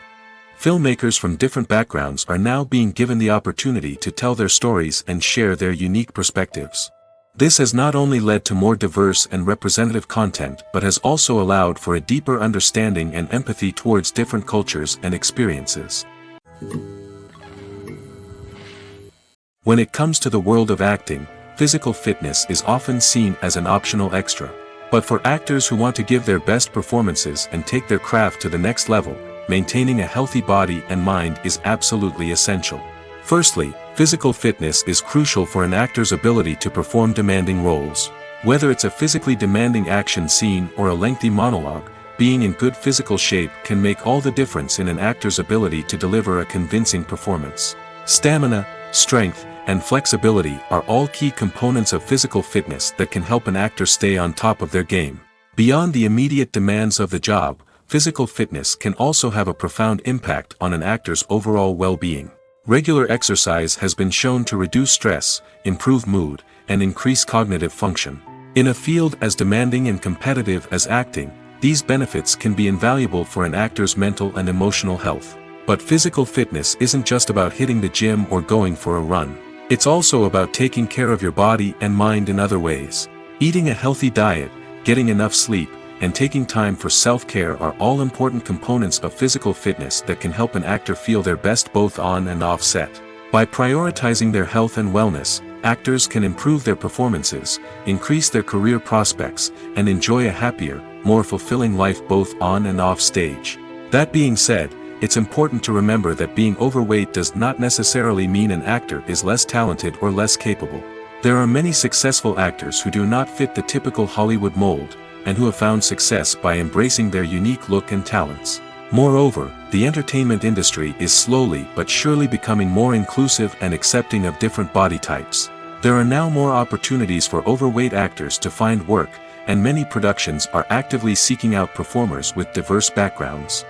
Filmmakers from different backgrounds are now being given the opportunity to tell their stories and share their unique perspectives. This has not only led to more diverse and representative content but has also allowed for a deeper understanding and empathy towards different cultures and experiences. When it comes to the world of acting, physical fitness is often seen as an optional extra. But for actors who want to give their best performances and take their craft to the next level, maintaining a healthy body and mind is absolutely essential. Firstly, physical fitness is crucial for an actor's ability to perform demanding roles. Whether it's a physically demanding action scene or a lengthy monologue, being in good physical shape can make all the difference in an actor's ability to deliver a convincing performance. Stamina, strength, and flexibility are all key components of physical fitness that can help an actor stay on top of their game. Beyond the immediate demands of the job, physical fitness can also have a profound impact on an actor's overall well-being. Regular exercise has been shown to reduce stress, improve mood, and increase cognitive function. In a field as demanding and competitive as acting, these benefits can be invaluable for an actor's mental and emotional health. But physical fitness isn't just about hitting the gym or going for a run. It's also about taking care of your body and mind in other ways. Eating a healthy diet, getting enough sleep, and taking time for self-care are all important components of physical fitness that can help an actor feel their best both on and off set. By prioritizing their health and wellness, actors can improve their performances, increase their career prospects, and enjoy a happier, more fulfilling life both on and off stage. That being said, it's important to remember that being overweight does not necessarily mean an actor is less talented or less capable. There are many successful actors who do not fit the typical Hollywood mold, and who have found success by embracing their unique look and talents. Moreover, the entertainment industry is slowly but surely becoming more inclusive and accepting of different body types. There are now more opportunities for overweight actors to find work, and many productions are actively seeking out performers with diverse backgrounds.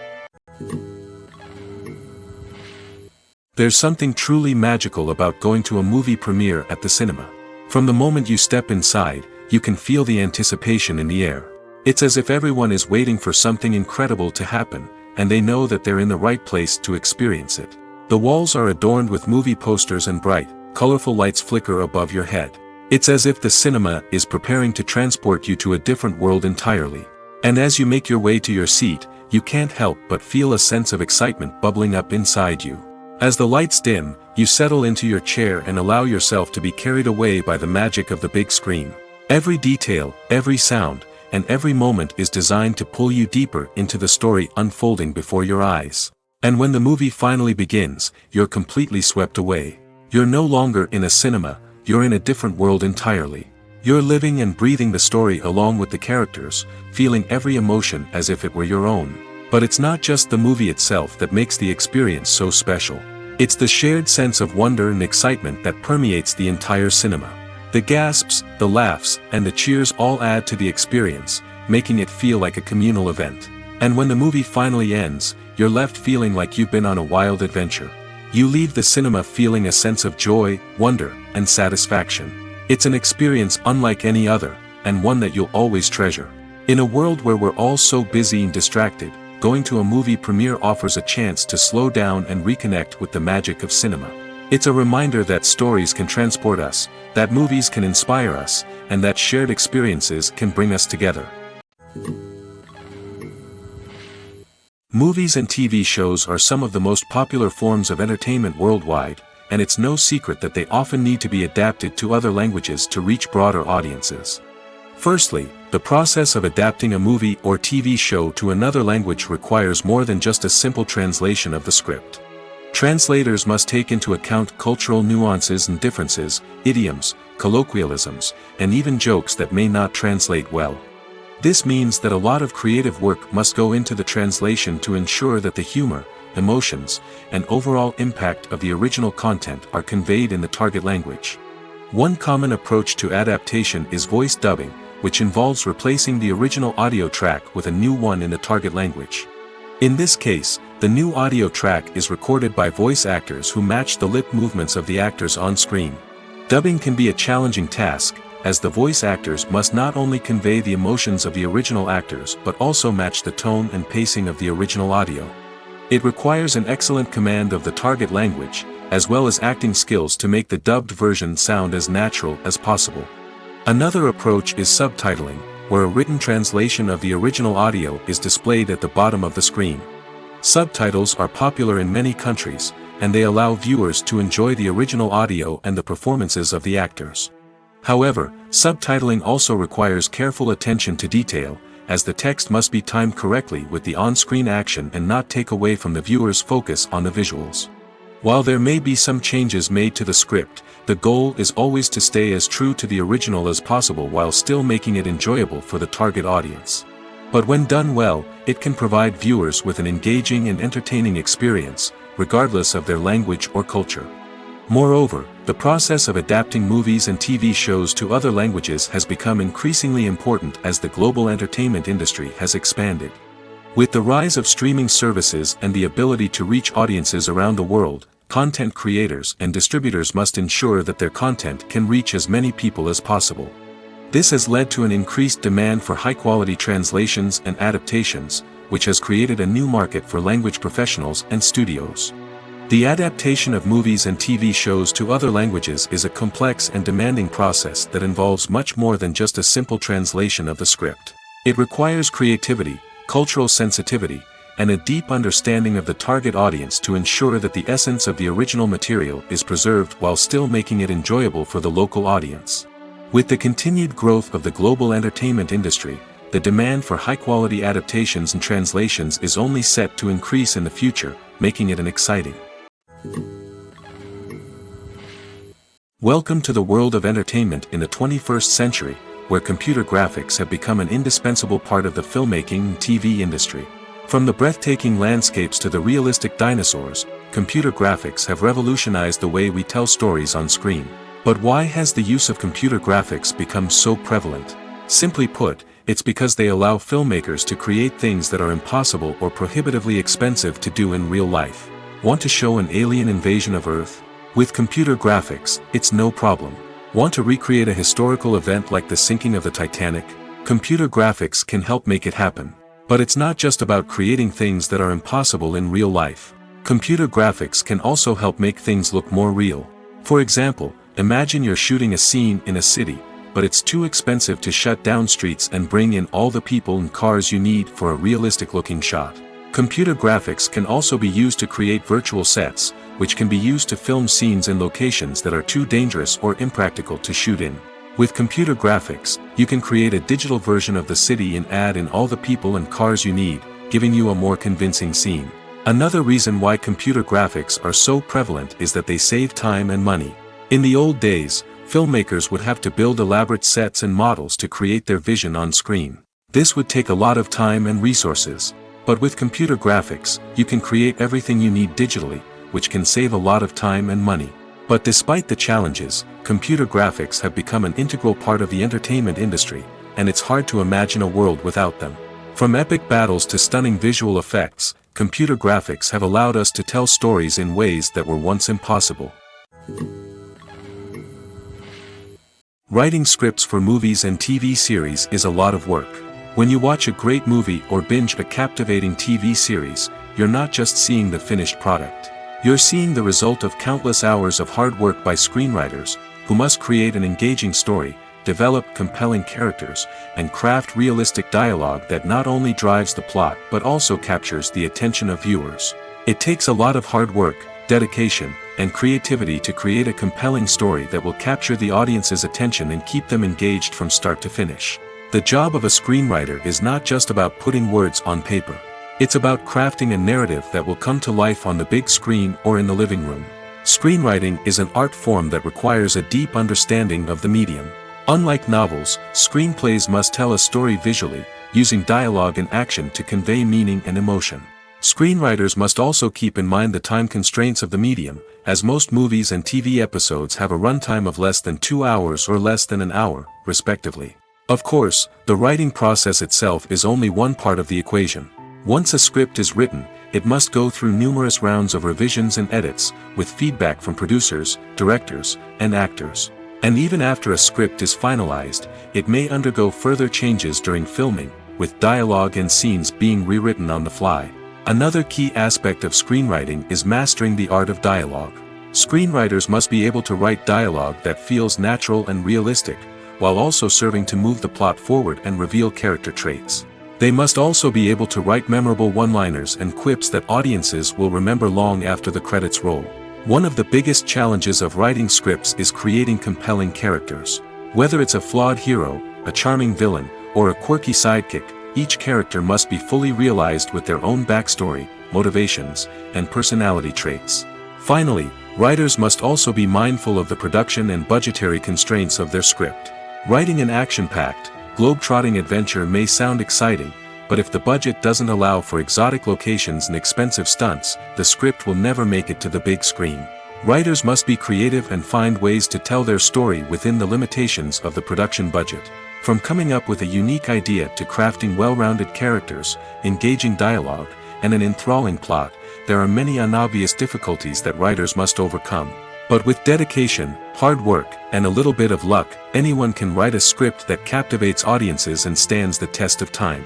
There's something truly magical about going to a movie premiere at the cinema. From the moment you step inside, you can feel the anticipation in the air. It's as if everyone is waiting for something incredible to happen, and they know that they're in the right place to experience it. The walls are adorned with movie posters and bright, colorful lights flicker above your head. It's as if the cinema is preparing to transport you to a different world entirely. And as you make your way to your seat, you can't help but feel a sense of excitement bubbling up inside you. As the lights dim, you settle into your chair and allow yourself to be carried away by the magic of the big screen. Every detail, every sound, and every moment is designed to pull you deeper into the story unfolding before your eyes. And when the movie finally begins, you're completely swept away. You're no longer in a cinema, you're in a different world entirely. You're living and breathing the story along with the characters, feeling every emotion as if it were your own. But it's not just the movie itself that makes the experience so special. It's the shared sense of wonder and excitement that permeates the entire cinema. The gasps, the laughs, and the cheers all add to the experience, making it feel like a communal event. And when the movie finally ends, you're left feeling like you've been on a wild adventure. You leave the cinema feeling a sense of joy, wonder, and satisfaction. It's an experience unlike any other, and one that you'll always treasure. In a world where we're all so busy and distracted, going to a movie premiere offers a chance to slow down and reconnect with the magic of cinema. It's a reminder that stories can transport us, that movies can inspire us, and that shared experiences can bring us together. Movies and TV shows are some of the most popular forms of entertainment worldwide, and it's no secret that they often need to be adapted to other languages to reach broader audiences. Firstly, the process of adapting a movie or TV show to another language requires more than just a simple translation of the script. Translators must take into account cultural nuances and differences, idioms, colloquialisms, and even jokes that may not translate well. This means that a lot of creative work must go into the translation to ensure that the humor, emotions, and overall impact of the original content are conveyed in the target language. One common approach to adaptation is voice dubbing, which involves replacing the original audio track with a new one in the target language. In this case, the new audio track is recorded by voice actors who match the lip movements of the actors on screen. Dubbing can be a challenging task, as the voice actors must not only convey the emotions of the original actors but also match the tone and pacing of the original audio. It requires an excellent command of the target language, as well as acting skills to make the dubbed version sound as natural as possible. Another approach is subtitling, where a written translation of the original audio is displayed at the bottom of the screen. Subtitles are popular in many countries, and they allow viewers to enjoy the original audio and the performances of the actors. However, subtitling also requires careful attention to detail, as the text must be timed correctly with the on-screen action and not take away from the viewer's focus on the visuals. While there may be some changes made to the script, the goal is always to stay as true to the original as possible while still making it enjoyable for the target audience. But when done well, it can provide viewers with an engaging and entertaining experience, regardless of their language or culture. Moreover, the process of adapting movies and TV shows to other languages has become increasingly important as the global entertainment industry has expanded. With the rise of streaming services and the ability to reach audiences around the world, content creators and distributors must ensure that their content can reach as many people as possible. This has led to an increased demand for high-quality translations and adaptations, which has created a new market for language professionals and studios. The adaptation of movies and TV shows to other languages is a complex and demanding process that involves much more than just a simple translation of the script. It requires creativity, cultural sensitivity, and a deep understanding of the target audience to ensure that the essence of the original material is preserved while still making it enjoyable for the local audience. With the continued growth of the global entertainment industry, the demand for high-quality adaptations and translations is only set to increase in the future, making it an exciting. Welcome to the world of entertainment in the 21st century, where computer graphics have become an indispensable part of the filmmaking and TV industry. From the breathtaking landscapes to the realistic dinosaurs, computer graphics have revolutionized the way we tell stories on screen. But why has the use of computer graphics become so prevalent? Simply put, it's because they allow filmmakers to create things that are impossible or prohibitively expensive to do in real life. Want to show an alien invasion of Earth? With computer graphics, it's no problem. Want to recreate a historical event like the sinking of the Titanic? Computer graphics can help make it happen. But it's not just about creating things that are impossible in real life. Computer graphics can also help make things look more real. For example, imagine you're shooting a scene in a city, but it's too expensive to shut down streets and bring in all the people and cars you need for a realistic-looking shot. Computer graphics can also be used to create virtual sets, which can be used to film scenes in locations that are too dangerous or impractical to shoot in. With computer graphics, you can create a digital version of the city and add in all the people and cars you need, giving you a more convincing scene. Another reason why computer graphics are so prevalent is that they save time and money. In the old days, filmmakers would have to build elaborate sets and models to create their vision on screen. This would take a lot of time and resources. But with computer graphics, you can create everything you need digitally, which can save a lot of time and money. But despite the challenges, computer graphics have become an integral part of the entertainment industry, and it's hard to imagine a world without them. From epic battles to stunning visual effects, computer graphics have allowed us to tell stories in ways that were once impossible. Writing scripts for movies and TV series is a lot of work. When you watch a great movie or binge a captivating TV series, you're not just seeing the finished product. You're seeing the result of countless hours of hard work by screenwriters, who must create an engaging story, develop compelling characters, and craft realistic dialogue that not only drives the plot but also captures the attention of viewers. It takes a lot of hard work, dedication, and creativity to create a compelling story that will capture the audience's attention and keep them engaged from start to finish. The job of a screenwriter is not just about putting words on paper. It's about crafting a narrative that will come to life on the big screen or in the living room. Screenwriting is an art form that requires a deep understanding of the medium. Unlike novels, screenplays must tell a story visually, using dialogue and action to convey meaning and emotion. Screenwriters must also keep in mind the time constraints of the medium, as most movies and TV episodes have a runtime of less than 2 hours or less than an hour, respectively. Of course, the writing process itself is only one part of the equation. Once a script is written, it must go through numerous rounds of revisions and edits, with feedback from producers, directors, and actors. And even after a script is finalized, it may undergo further changes during filming, with dialogue and scenes being rewritten on the fly. Another key aspect of screenwriting is mastering the art of dialogue. Screenwriters must be able to write dialogue that feels natural and realistic, while also serving to move the plot forward and reveal character traits. They must also be able to write memorable one-liners and quips that audiences will remember long after the credits roll. One of the biggest challenges of writing scripts is creating compelling characters. Whether it's a flawed hero, a charming villain, or a quirky sidekick, each character must be fully realized with their own backstory, motivations, and personality traits. Finally, writers must also be mindful of the production and budgetary constraints of their script. Writing an action-packed, globe-trotting adventure may sound exciting, but if the budget doesn't allow for exotic locations and expensive stunts, the script will never make it to the big screen. Writers must be creative and find ways to tell their story within the limitations of the production budget. From coming up with a unique idea to crafting well-rounded characters, engaging dialogue, and an enthralling plot, there are many unobvious difficulties that writers must overcome. But with dedication, hard work, and a little bit of luck, anyone can write a script that captivates audiences and stands the test of time.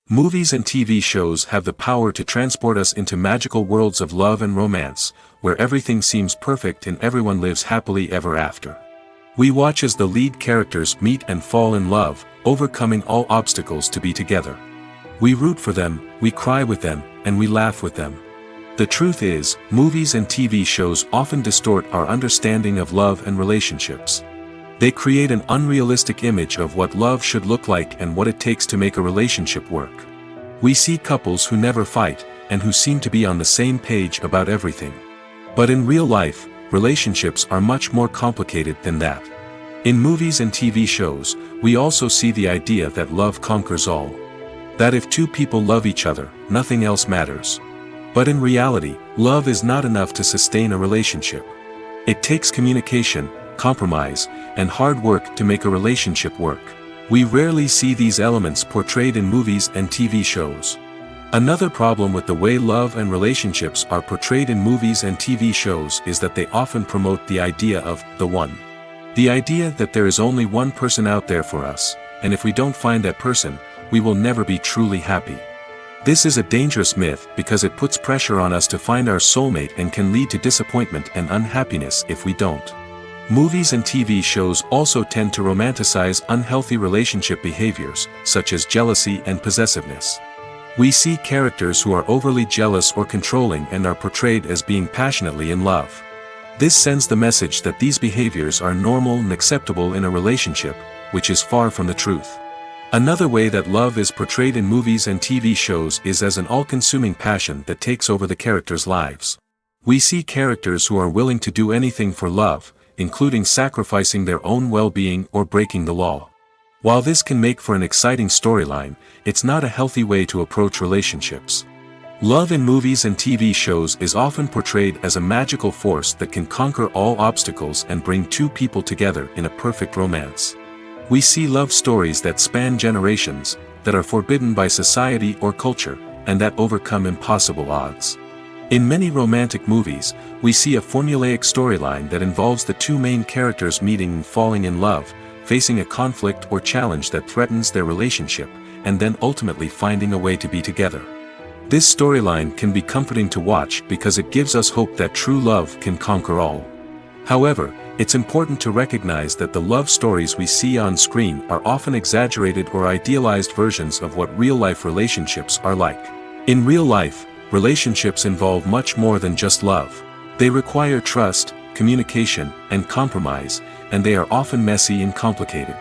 Movies and TV shows have the power to transport us into magical worlds of love and romance, where everything seems perfect and everyone lives happily ever after. We watch as the lead characters meet and fall in love, overcoming all obstacles to be together. We root for them, we cry with them, and we laugh with them. The truth is, movies and TV shows often distort our understanding of love and relationships. They create an unrealistic image of what love should look like and what it takes to make a relationship work. We see couples who never fight, and who seem to be on the same page about everything. But in real life, relationships are much more complicated than that. In movies and TV shows, we also see the idea that love conquers all. That if two people love each other, nothing else matters. But in reality, love is not enough to sustain a relationship. It takes communication, compromise, and hard work to make a relationship work. We rarely see these elements portrayed in movies and TV shows. Another problem with the way love and relationships are portrayed in movies and TV shows is that they often promote the idea of the one. The idea that there is only one person out there for us, and if we don't find that person, we will never be truly happy. This is a dangerous myth because it puts pressure on us to find our soulmate and can lead to disappointment and unhappiness if we don't. Movies and TV shows also tend to romanticize unhealthy relationship behaviors, such as jealousy and possessiveness. We see characters who are overly jealous or controlling and are portrayed as being passionately in love. This sends the message that these behaviors are normal and acceptable in a relationship, which is far from the truth. Another way that love is portrayed in movies and TV shows is as an all-consuming passion that takes over the characters' lives. We see characters who are willing to do anything for love, including sacrificing their own well-being or breaking the law. While this can make for an exciting storyline, it's not a healthy way to approach relationships. Love in movies and TV shows is often portrayed as a magical force that can conquer all obstacles and bring two people together in a perfect romance. We see love stories that span generations, that are forbidden by society or culture, and that overcome impossible odds. In many romantic movies, we see a formulaic storyline that involves the two main characters meeting and falling in love, facing a conflict or challenge that threatens their relationship, and then ultimately finding a way to be together. This storyline can be comforting to watch because it gives us hope that true love can conquer all. However, it's important to recognize that the love stories we see on screen are often exaggerated or idealized versions of what real-life relationships are like. In real life, relationships involve much more than just love. They require trust, communication, and compromise, and they are often messy and complicated.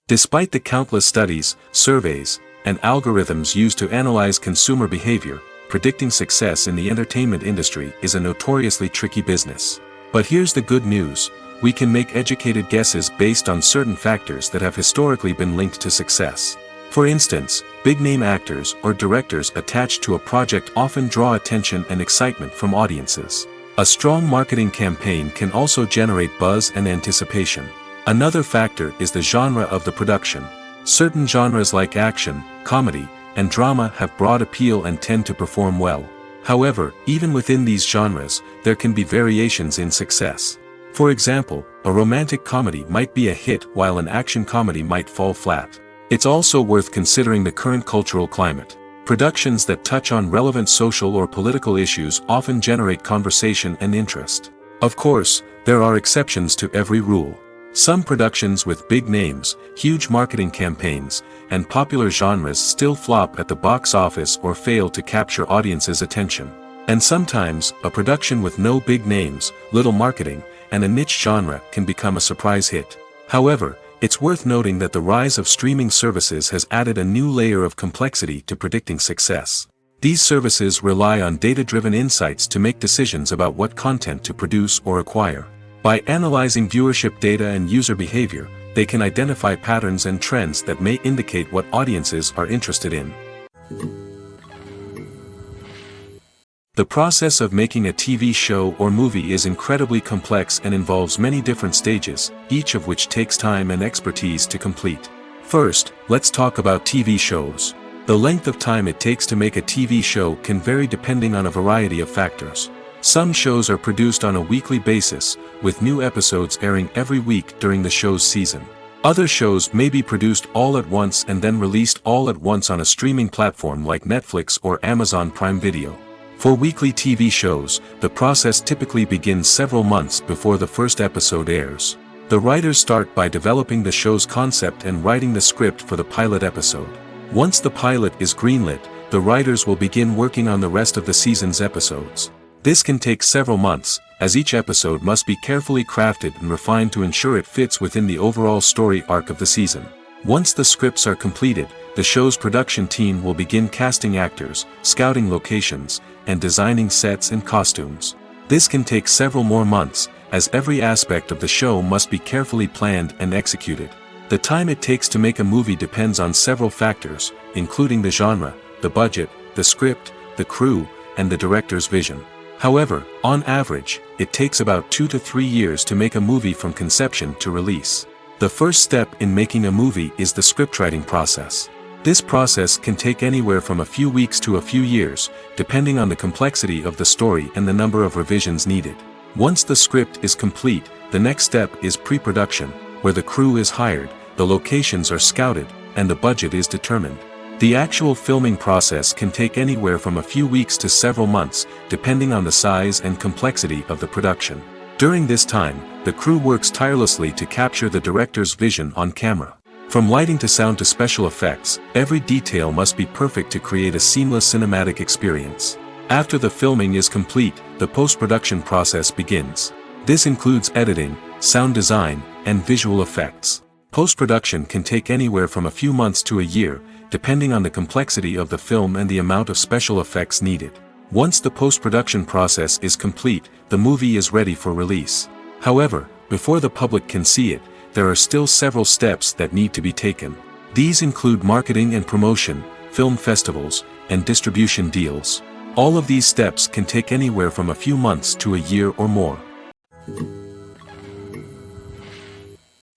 Despite the countless studies, surveys, and algorithms used to analyze consumer behavior, predicting success in the entertainment industry is a notoriously tricky business. But here's the good news: we can make educated guesses based on certain factors that have historically been linked to success. For instance, big-name actors or directors attached to a project often draw attention and excitement from audiences. A strong marketing campaign can also generate buzz and anticipation. Another factor is the genre of the production. Certain genres like action, comedy, and drama have broad appeal and tend to perform well. However, even within these genres, there can be variations in success. For example, a romantic comedy might be a hit while an action comedy might fall flat. It's also worth considering the current cultural climate. Productions that touch on relevant social or political issues often generate conversation and interest. Of course, there are exceptions to every rule. Some productions with big names, huge marketing campaigns, and popular genres still flop at the box office or fail to capture audiences' attention. And sometimes, a production with no big names, little marketing, and a niche genre can become a surprise hit. However, it's worth noting that the rise of streaming services has added a new layer of complexity to predicting success. These services rely on data-driven insights to make decisions about what content to produce or acquire. By analyzing viewership data and user behavior, they can identify patterns and trends that may indicate what audiences are interested in. The process of making a TV show or movie is incredibly complex and involves many different stages, each of which takes time and expertise to complete. First, let's talk about TV shows. The length of time it takes to make a TV show can vary depending on a variety of factors. Some shows are produced on a weekly basis, with new episodes airing every week during the show's season. Other shows may be produced all at once and then released all at once on a streaming platform like Netflix or Amazon Prime Video. For weekly TV shows, the process typically begins several months before the first episode airs. The writers start by developing the show's concept and writing the script for the pilot episode. Once the pilot is greenlit, the writers will begin working on the rest of the season's episodes. This can take several months, as each episode must be carefully crafted and refined to ensure it fits within the overall story arc of the season. Once the scripts are completed, the show's production team will begin casting actors, scouting locations, and designing sets and costumes. This can take several more months, as every aspect of the show must be carefully planned and executed. The time it takes to make a movie depends on several factors, including the genre, the budget, the script, the crew, and the director's vision. However, on average, it takes about 2 to 3 years to make a movie from conception to release. The first step in making a movie is the scriptwriting process. This process can take anywhere from a few weeks to a few years, depending on the complexity of the story and the number of revisions needed. Once the script is complete, the next step is pre-production, where the crew is hired, the locations are scouted, and the budget is determined. The actual filming process can take anywhere from a few weeks to several months, depending on the size and complexity of the production. During this time, the crew works tirelessly to capture the director's vision on camera. From lighting to sound to special effects, every detail must be perfect to create a seamless cinematic experience. After the filming is complete, the post-production process begins. This includes editing, sound design, and visual effects. Post-production can take anywhere from a few months to a year, depending on the complexity of the film and the amount of special effects needed. Once the post-production process is complete, the movie is ready for release. However, before the public can see it, there are still several steps that need to be taken. These include marketing and promotion, film festivals, and distribution deals. All of these steps can take anywhere from a few months to a year or more.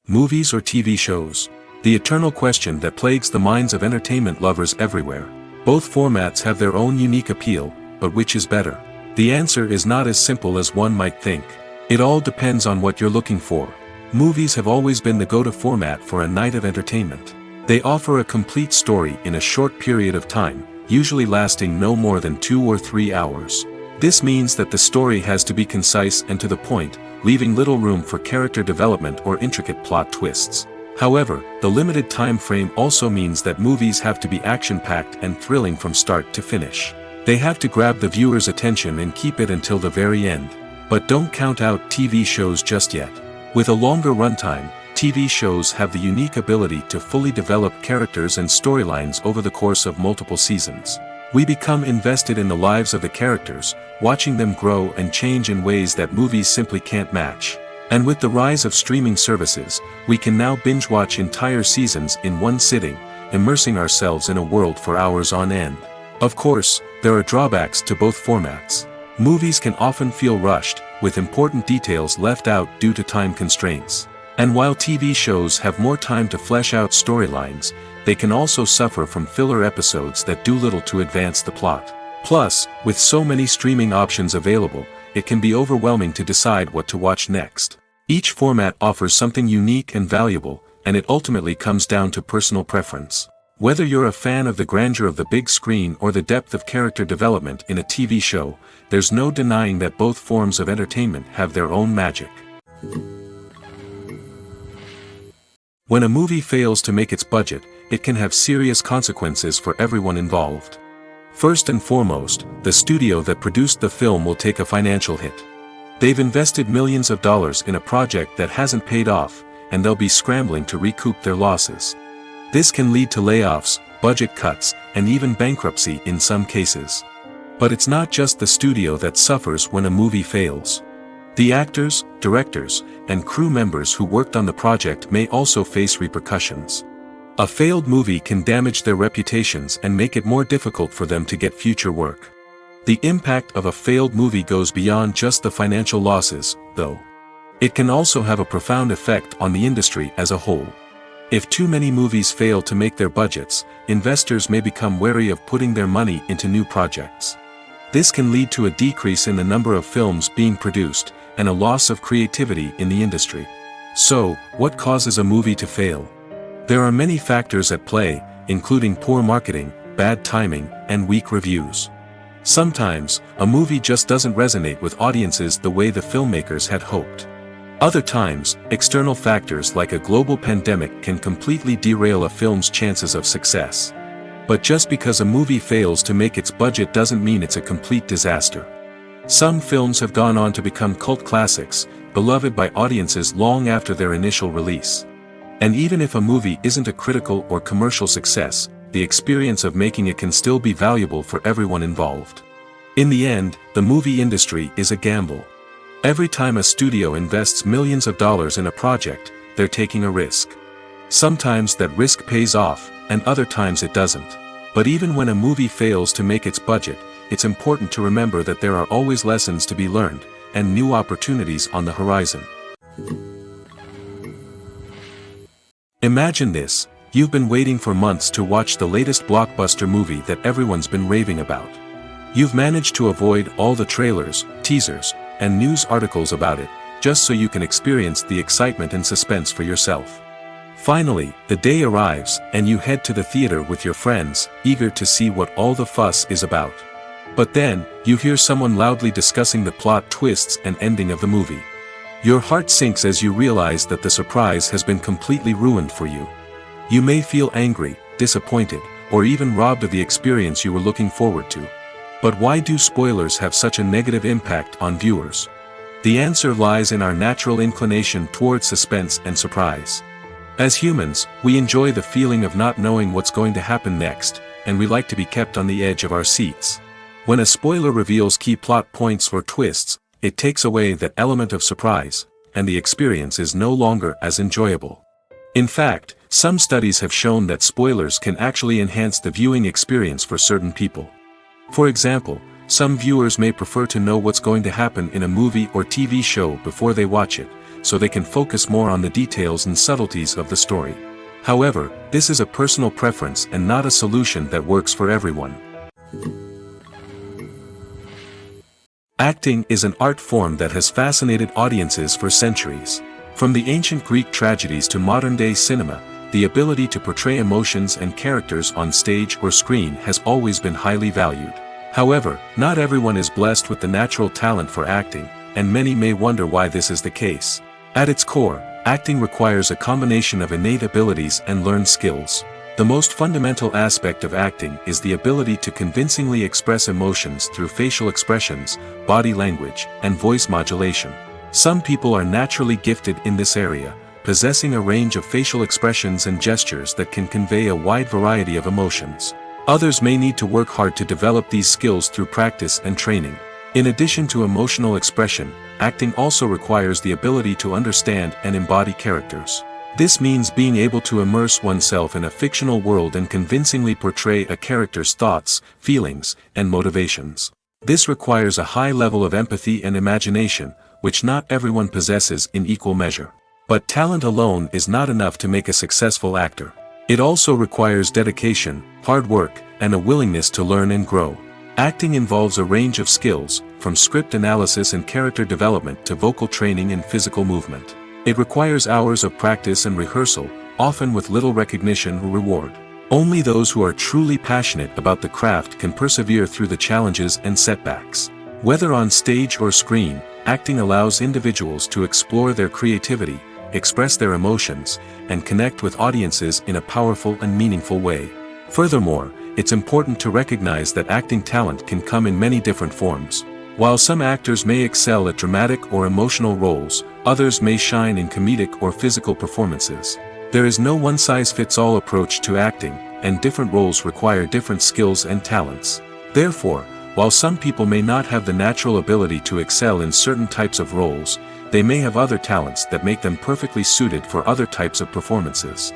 Movies or TV shows? The eternal question that plagues the minds of entertainment lovers everywhere. Both formats have their own unique appeal, but which is better? The answer is not as simple as one might think. It all depends on what you're looking for. Movies have always been the go-to format for a night of entertainment. They offer a complete story in a short period of time, usually lasting no more than 2 or 3 hours. This means that the story has to be concise and to the point, leaving little room for character development or intricate plot twists. However, the limited time frame also means that movies have to be action-packed and thrilling from start to finish. They have to grab the viewer's attention and keep it until the very end. But don't count out TV shows just yet. With a longer runtime, TV shows have the unique ability to fully develop characters and storylines over the course of multiple seasons. We become invested in the lives of the characters, watching them grow and change in ways that movies simply can't match. And with the rise of streaming services, we can now binge-watch entire seasons in one sitting, immersing ourselves in a world for hours on end. Of course, there are drawbacks to both formats. Movies can often feel rushed, with important details left out due to time constraints. And while TV shows have more time to flesh out storylines, they can also suffer from filler episodes that do little to advance the plot. Plus, with so many streaming options available, it can be overwhelming to decide what to watch next. Each format offers something unique and valuable, and it ultimately comes down to personal preference. Whether you're a fan of the grandeur of the big screen or the depth of character development in a TV show, there's no denying that both forms of entertainment have their own magic. When a movie fails to make its budget, it can have serious consequences for everyone involved. First and foremost, the studio that produced the film will take a financial hit. They've invested millions of dollars in a project that hasn't paid off, and they'll be scrambling to recoup their losses. This can lead to layoffs, budget cuts, and even bankruptcy in some cases. But it's not just the studio that suffers when a movie fails. The actors, directors, and crew members who worked on the project may also face repercussions. A failed movie can damage their reputations and make it more difficult for them to get future work. The impact of a failed movie goes beyond just the financial losses, though. It can also have a profound effect on the industry as a whole. If too many movies fail to make their budgets, investors may become wary of putting their money into new projects. This can lead to a decrease in the number of films being produced, and a loss of creativity in the industry. So, what causes a movie to fail? There are many factors at play, including poor marketing, bad timing, and weak reviews. Sometimes, a movie just doesn't resonate with audiences the way the filmmakers had hoped. Other times, external factors like a global pandemic can completely derail a film's chances of success. But just because a movie fails to make its budget doesn't mean it's a complete disaster. Some films have gone on to become cult classics, beloved by audiences long after their initial release. And even if a movie isn't a critical or commercial success, the experience of making it can still be valuable for everyone involved. In the end, the movie industry is a gamble. Every time a studio invests millions of dollars in a project, they're taking a risk. Sometimes that risk pays off, and other times it doesn't. But even when a movie fails to make its budget, it's important to remember that there are always lessons to be learned, and new opportunities on the horizon. Imagine this: you've been waiting for months to watch the latest blockbuster movie that everyone's been raving about. You've managed to avoid all the trailers, teasers, and news articles about it, just so you can experience the excitement and suspense for yourself. Finally, the day arrives, and you head to the theater with your friends, eager to see what all the fuss is about. But then, you hear someone loudly discussing the plot twists and ending of the movie. Your heart sinks as you realize that the surprise has been completely ruined for you. You may feel angry, disappointed, or even robbed of the experience you were looking forward to. But why do spoilers have such a negative impact on viewers? The answer lies in our natural inclination towards suspense and surprise. As humans, we enjoy the feeling of not knowing what's going to happen next, and we like to be kept on the edge of our seats. When a spoiler reveals key plot points or twists, it takes away that element of surprise, and the experience is no longer as enjoyable. In fact, some studies have shown that spoilers can actually enhance the viewing experience for certain people. For example, some viewers may prefer to know what's going to happen in a movie or TV show before they watch it, so they can focus more on the details and subtleties of the story. However, this is a personal preference and not a solution that works for everyone. Acting is an art form that has fascinated audiences for centuries. From the ancient Greek tragedies to modern-day cinema, the ability to portray emotions and characters on stage or screen has always been highly valued. However, not everyone is blessed with the natural talent for acting, and many may wonder why this is the case. At its core, acting requires a combination of innate abilities and learned skills. The most fundamental aspect of acting is the ability to convincingly express emotions through facial expressions, body language, and voice modulation. Some people are naturally gifted in this area, possessing a range of facial expressions and gestures that can convey a wide variety of emotions. Others may need to work hard to develop these skills through practice and training. In addition to emotional expression, acting also requires the ability to understand and embody characters. This means being able to immerse oneself in a fictional world and convincingly portray a character's thoughts, feelings, and motivations. This requires a high level of empathy and imagination, which not everyone possesses in equal measure. But talent alone is not enough to make a successful actor. It also requires dedication, hard work, and a willingness to learn and grow. Acting involves a range of skills, from script analysis and character development to vocal training and physical movement. It requires hours of practice and rehearsal, often with little recognition or reward. Only those who are truly passionate about the craft can persevere through the challenges and setbacks. Whether on stage or screen, acting allows individuals to explore their creativity, express their emotions, and connect with audiences in a powerful and meaningful way. Furthermore, it's important to recognize that acting talent can come in many different forms. While some actors may excel at dramatic or emotional roles, others may shine in comedic or physical performances. There is no one-size-fits-all approach to acting, and different roles require different skills and talents. Therefore, while some people may not have the natural ability to excel in certain types of roles, they may have other talents that make them perfectly suited for other types of performances.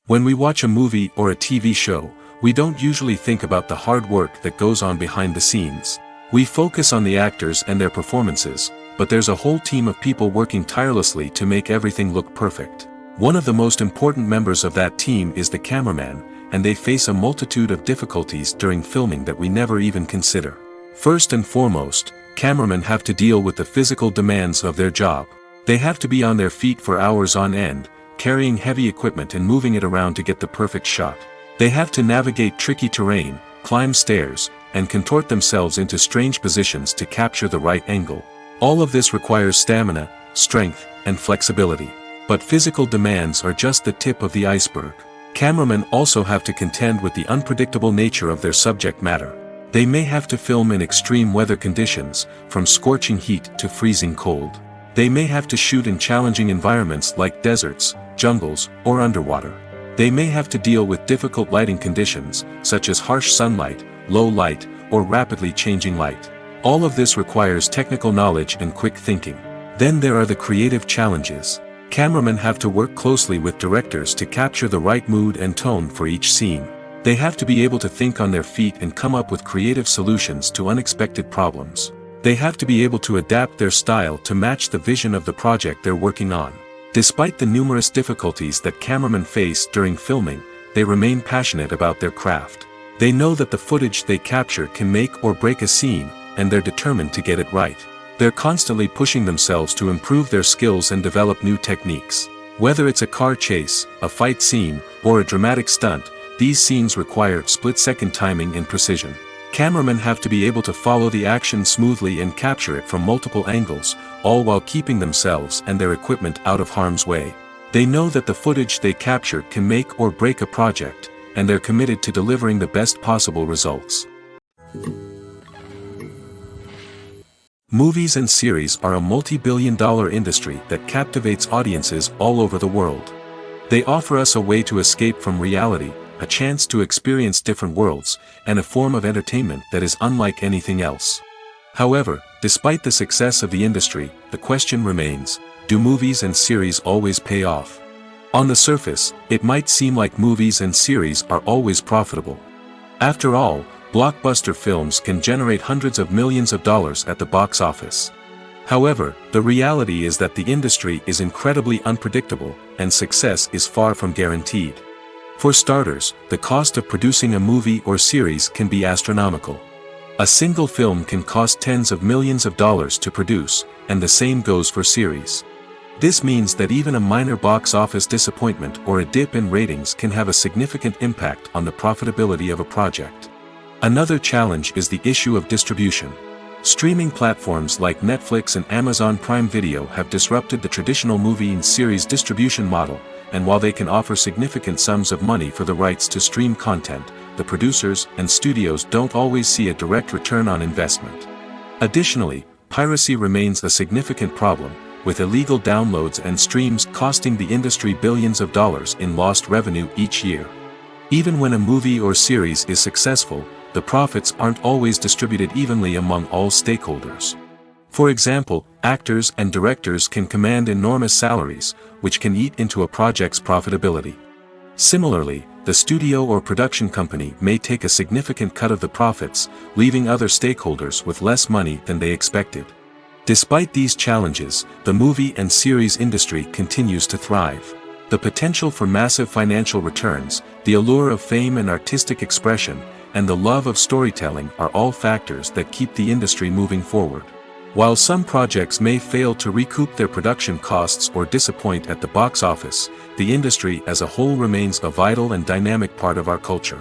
When we watch a movie or a TV show, we don't usually think about the hard work that goes on behind the scenes. We focus on the actors and their performances, but there's a whole team of people working tirelessly to make everything look perfect. One of the most important members of that team is the cameraman, and they face a multitude of difficulties during filming that we never even consider. First and foremost, cameramen have to deal with the physical demands of their job. They have to be on their feet for hours on end, carrying heavy equipment and moving it around to get the perfect shot. They have to navigate tricky terrain, climb stairs, and contort themselves into strange positions to capture the right angle. All of this requires stamina, strength, and flexibility. But physical demands are just the tip of the iceberg. Cameramen also have to contend with the unpredictable nature of their subject matter. They may have to film in extreme weather conditions, from scorching heat to freezing cold. They may have to shoot in challenging environments like deserts, jungles, or underwater. They may have to deal with difficult lighting conditions, such as harsh sunlight, low light, or rapidly changing light. All of this requires technical knowledge and quick thinking. Then there are the creative challenges. Cameramen have to work closely with directors to capture the right mood and tone for each scene. They have to be able to think on their feet and come up with creative solutions to unexpected problems. They have to be able to adapt their style to match the vision of the project they're working on. Despite the numerous difficulties that cameramen face during filming, they remain passionate about their craft. They know that the footage they capture can make or break a scene, and they're determined to get it right. They're constantly pushing themselves to improve their skills and develop new techniques. Whether it's a car chase, a fight scene, or a dramatic stunt, these scenes require split-second timing and precision. Cameramen have to be able to follow the action smoothly and capture it from multiple angles, all while keeping themselves and their equipment out of harm's way. They know that the footage they capture can make or break a project, and they're committed to delivering the best possible results. Movies and series are a multi-billion-dollar industry that captivates audiences all over the world. They offer us a way to escape from reality, a chance to experience different worlds, and a form of entertainment that is unlike anything else. However, despite the success of the industry, the question remains, do movies and series always pay off? On the surface, it might seem like movies and series are always profitable. After all, blockbuster films can generate hundreds of millions of dollars at the box office. However, the reality is that the industry is incredibly unpredictable, and success is far from guaranteed. For starters, the cost of producing a movie or series can be astronomical. A single film can cost tens of millions of dollars to produce, and the same goes for series. This means that even a minor box office disappointment or a dip in ratings can have a significant impact on the profitability of a project. Another challenge is the issue of distribution. Streaming platforms like Netflix and Amazon Prime Video have disrupted the traditional movie and series distribution model, and while they can offer significant sums of money for the rights to stream content, the producers and studios don't always see a direct return on investment. Additionally, piracy remains a significant problem, with illegal downloads and streams costing the industry billions of dollars in lost revenue each year. Even when a movie or series is successful, the profits aren't always distributed evenly among all stakeholders. For example, actors and directors can command enormous salaries, which can eat into a project's profitability. Similarly, the studio or production company may take a significant cut of the profits, leaving other stakeholders with less money than they expected. Despite these challenges, the movie and series industry continues to thrive. The potential for massive financial returns, the allure of fame and artistic expression, and the love of storytelling are all factors that keep the industry moving forward. While some projects may fail to recoup their production costs or disappoint at the box office, the industry as a whole remains a vital and dynamic part of our culture.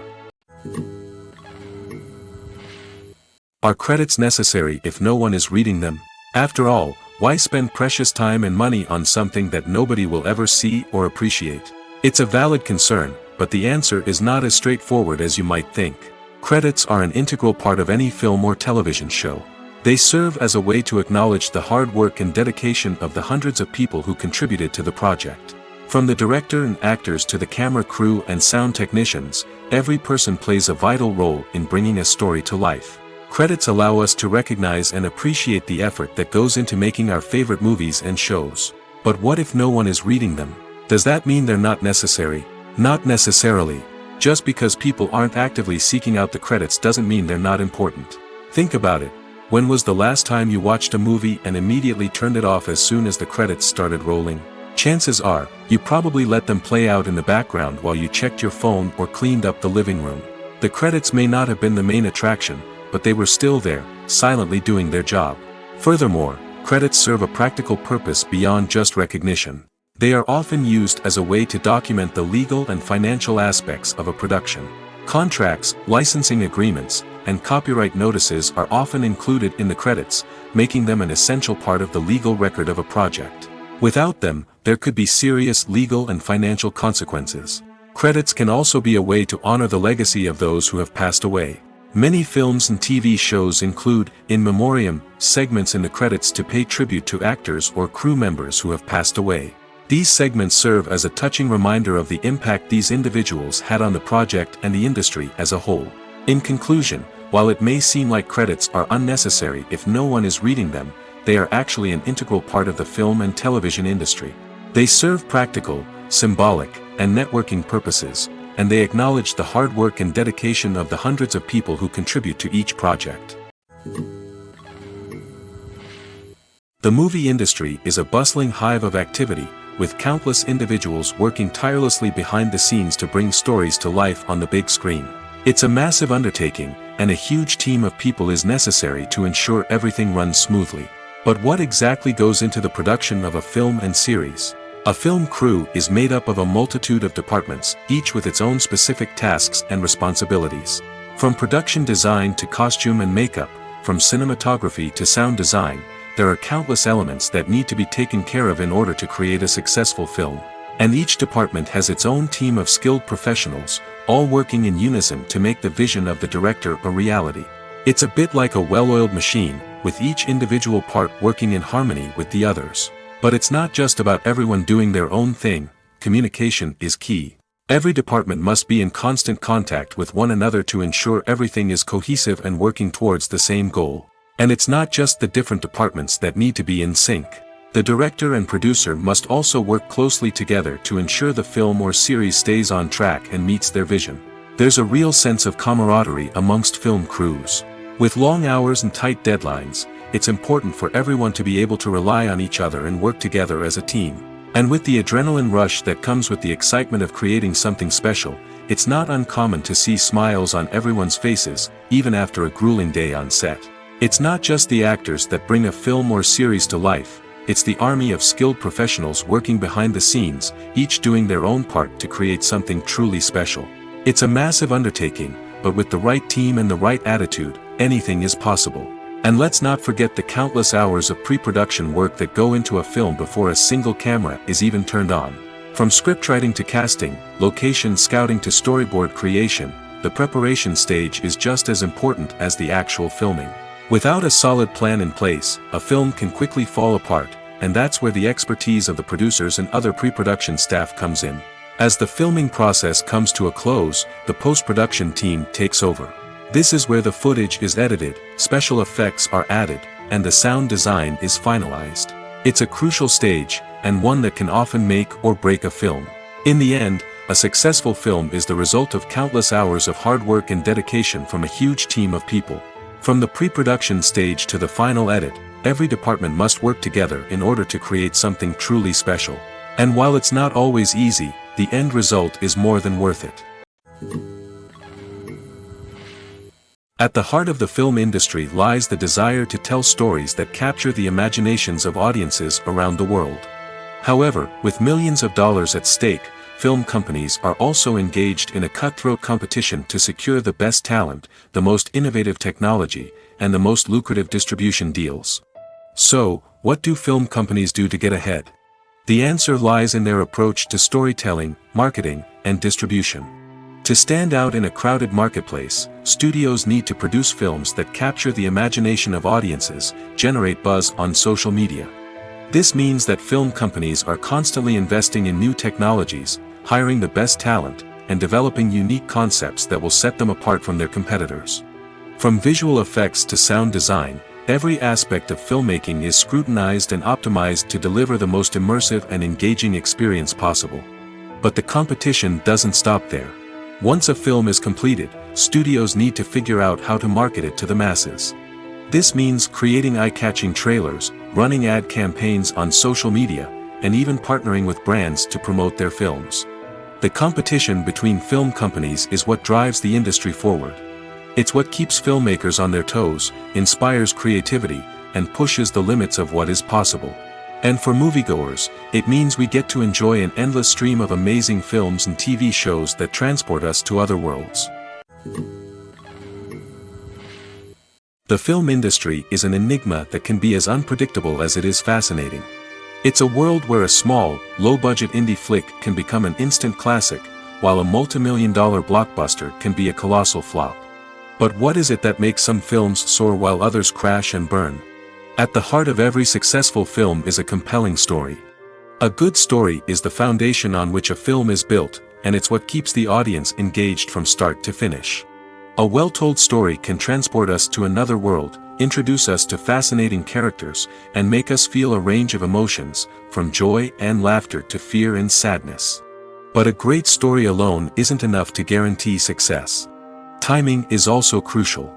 Are credits necessary if no one is reading them? After all, why spend precious time and money on something that nobody will ever see or appreciate? It's a valid concern, but the answer is not as straightforward as you might think. Credits are an integral part of any film or television show. They serve as a way to acknowledge the hard work and dedication of the hundreds of people who contributed to the project. From the director and actors to the camera crew and sound technicians, every person plays a vital role in bringing a story to life. Credits allow us to recognize and appreciate the effort that goes into making our favorite movies and shows. But what if no one is reading them? Does that mean they're not necessary? Not necessarily. Just because people aren't actively seeking out the credits doesn't mean they're not important. Think about it. When was the last time you watched a movie and immediately turned it off as soon as the credits started rolling? Chances are, you probably let them play out in the background while you checked your phone or cleaned up the living room. The credits may not have been the main attraction, but they were still there, silently doing their job. Furthermore, credits serve a practical purpose beyond just recognition. They are often used as a way to document the legal and financial aspects of a production. Contracts, licensing agreements, and copyright notices are often included in the credits, making them an essential part of the legal record of a project. Without them, there could be serious legal and financial consequences. Credits can also be a way to honor the legacy of those who have passed away. Many films and TV shows include, in memoriam, segments in the credits to pay tribute to actors or crew members who have passed away. These segments serve as a touching reminder of the impact these individuals had on the project and the industry as a whole. In conclusion, while it may seem like credits are unnecessary if no one is reading them, they are actually an integral part of the film and television industry. They serve practical, symbolic, and networking purposes, and they acknowledge the hard work and dedication of the hundreds of people who contribute to each project. The movie industry is a bustling hive of activity, with countless individuals working tirelessly behind the scenes to bring stories to life on the big screen. It's a massive undertaking, and a huge team of people is necessary to ensure everything runs smoothly. But what exactly goes into the production of a film and series? A film crew is made up of a multitude of departments, each with its own specific tasks and responsibilities. From production design to costume and makeup, from cinematography to sound design, there are countless elements that need to be taken care of in order to create a successful film. And each department has its own team of skilled professionals, all working in unison to make the vision of the director a reality. It's a bit like a well-oiled machine, with each individual part working in harmony with the others. But it's not just about everyone doing their own thing. Communication is key. Every department must be in constant contact with one another to ensure everything is cohesive and working towards the same goal. And it's not just the different departments that need to be in sync. The director and producer must also work closely together to ensure the film or series stays on track and meets their vision. There's a real sense of camaraderie amongst film crews. With long hours and tight deadlines, it's important for everyone to be able to rely on each other and work together as a team. And with the adrenaline rush that comes with the excitement of creating something special, it's not uncommon to see smiles on everyone's faces, even after a grueling day on set. It's not just the actors that bring a film or series to life, it's the army of skilled professionals working behind the scenes, each doing their own part to create something truly special. It's a massive undertaking, but with the right team and the right attitude, anything is possible. And let's not forget the countless hours of pre-production work that go into a film before a single camera is even turned on. From scriptwriting to casting, location scouting to storyboard creation, the preparation stage is just as important as the actual filming. Without a solid plan in place, a film can quickly fall apart, and that's where the expertise of the producers and other pre-production staff comes in. As the filming process comes to a close, the post-production team takes over. This is where the footage is edited, special effects are added, and the sound design is finalized. It's a crucial stage, and one that can often make or break a film. In the end, a successful film is the result of countless hours of hard work and dedication from a huge team of people. From the pre-production stage to the final edit, every department must work together in order to create something truly special. And while it's not always easy, the end result is more than worth it. At the heart of the film industry lies the desire to tell stories that capture the imaginations of audiences around the world. However, with millions of dollars at stake, film companies are also engaged in a cutthroat competition to secure the best talent, the most innovative technology, and the most lucrative distribution deals. So, what do film companies do to get ahead? The answer lies in their approach to storytelling, marketing, and distribution. To stand out in a crowded marketplace, studios need to produce films that capture the imagination of audiences, generate buzz on social media. This means that film companies are constantly investing in new technologies, hiring the best talent, and developing unique concepts that will set them apart from their competitors. From visual effects to sound design, every aspect of filmmaking is scrutinized and optimized to deliver the most immersive and engaging experience possible. But the competition doesn't stop there. Once a film is completed, studios need to figure out how to market it to the masses. This means creating eye-catching trailers, running ad campaigns on social media, and even partnering with brands to promote their films. The competition between film companies is what drives the industry forward. It's what keeps filmmakers on their toes, inspires creativity, and pushes the limits of what is possible. And for moviegoers, it means we get to enjoy an endless stream of amazing films and TV shows that transport us to other worlds. The film industry is an enigma that can be as unpredictable as it is fascinating. It's a world where a small, low-budget indie flick can become an instant classic, while a multi-million-dollar blockbuster can be a colossal flop. But what is it that makes some films soar while others crash and burn? At the heart of every successful film is a compelling story. A good story is the foundation on which a film is built, and it's what keeps the audience engaged from start to finish. A well-told story can transport us to another world, introduce us to fascinating characters, and make us feel a range of emotions, from joy and laughter to fear and sadness. But a great story alone isn't enough to guarantee success. Timing is also crucial.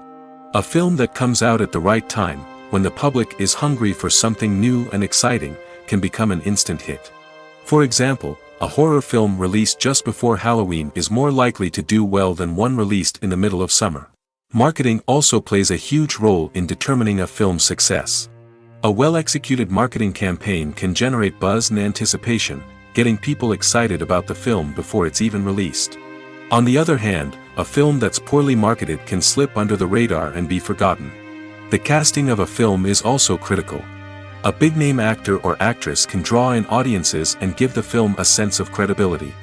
A film that comes out at the right time, when the public is hungry for something new and exciting, can become an instant hit. For example, a horror film released just before Halloween is more likely to do well than one released in the middle of summer. Marketing also plays a huge role in determining a film's success. A well-executed marketing campaign can generate buzz and anticipation, getting people excited about the film before it's even released. On the other hand, a film that's poorly marketed can slip under the radar and be forgotten. The casting of a film is also critical. A big-name actor or actress can draw in audiences and give the film a sense of credibility.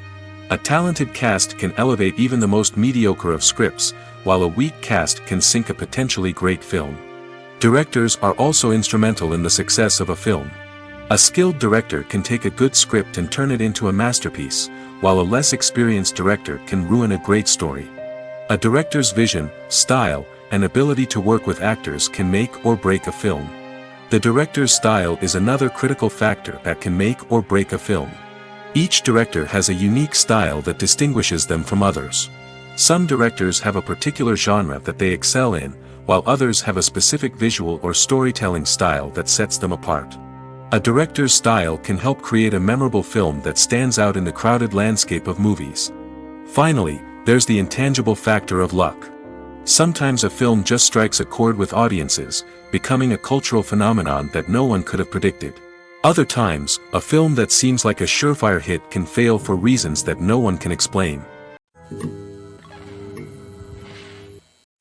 A talented cast can elevate even the most mediocre of scripts, while a weak cast can sink a potentially great film. Directors are also instrumental in the success of a film. A skilled director can take a good script and turn it into a masterpiece, while a less experienced director can ruin a great story. A director's vision, style, and ability to work with actors can make or break a film. The director's style is another critical factor that can make or break a film. Each director has a unique style that distinguishes them from others. Some directors have a particular genre that they excel in, while others have a specific visual or storytelling style that sets them apart. A director's style can help create a memorable film that stands out in the crowded landscape of movies. Finally, there's the intangible factor of luck. Sometimes a film just strikes a chord with audiences, becoming a cultural phenomenon that no one could have predicted. Other times, a film that seems like a surefire hit can fail for reasons that no one can explain.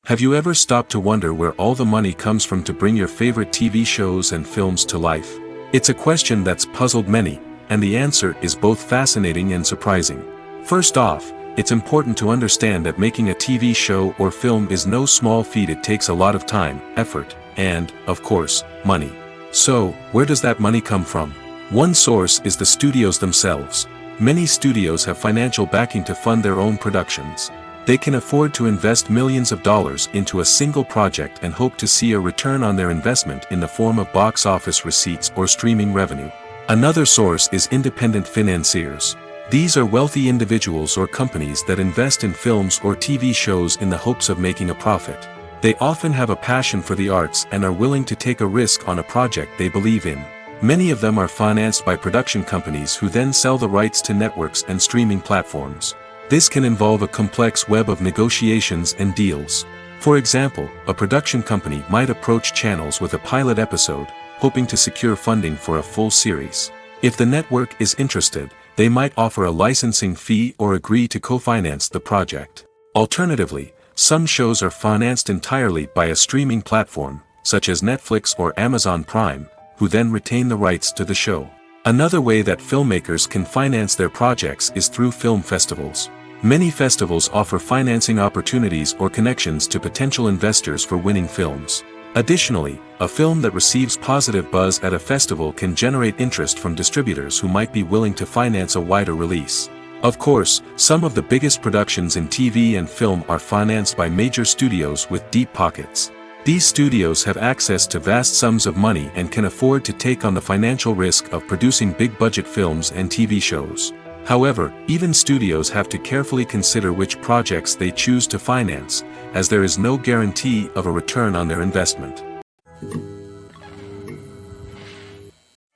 Have you ever stopped to wonder where all the money comes from to bring your favorite TV shows and films to life? It's a question that's puzzled many, and the answer is both fascinating and surprising. First off, it's important to understand that making a TV show or film is no small feat. It takes a lot of time, effort, and, of course, money. So, where does that money come from? One source is the studios themselves. Many studios have financial backing to fund their own productions. They can afford to invest millions of dollars into a single project and hope to see a return on their investment in the form of box office receipts or streaming revenue. Another source is independent financiers. These are wealthy individuals or companies that invest in films or TV shows in the hopes of making a profit. They often have a passion for the arts and are willing to take a risk on a project they believe in. Many of them are financed by production companies who then sell the rights to networks and streaming platforms. This can involve a complex web of negotiations and deals. For example, a production company might approach channels with a pilot episode, hoping to secure funding for a full series. If the network is interested, they might offer a licensing fee or agree to co-finance the project. Alternatively, some shows are financed entirely by a streaming platform, such as Netflix or Amazon Prime, who then retain the rights to the show. Another way that filmmakers can finance their projects is through film festivals. Many festivals offer financing opportunities or connections to potential investors for winning films. Additionally, a film that receives positive buzz at a festival can generate interest from distributors who might be willing to finance a wider release. Of course, some of the biggest productions in TV and film are financed by major studios with deep pockets. These studios have access to vast sums of money and can afford to take on the financial risk of producing big-budget films and TV shows. However, even studios have to carefully consider which projects they choose to finance, as there is no guarantee of a return on their investment.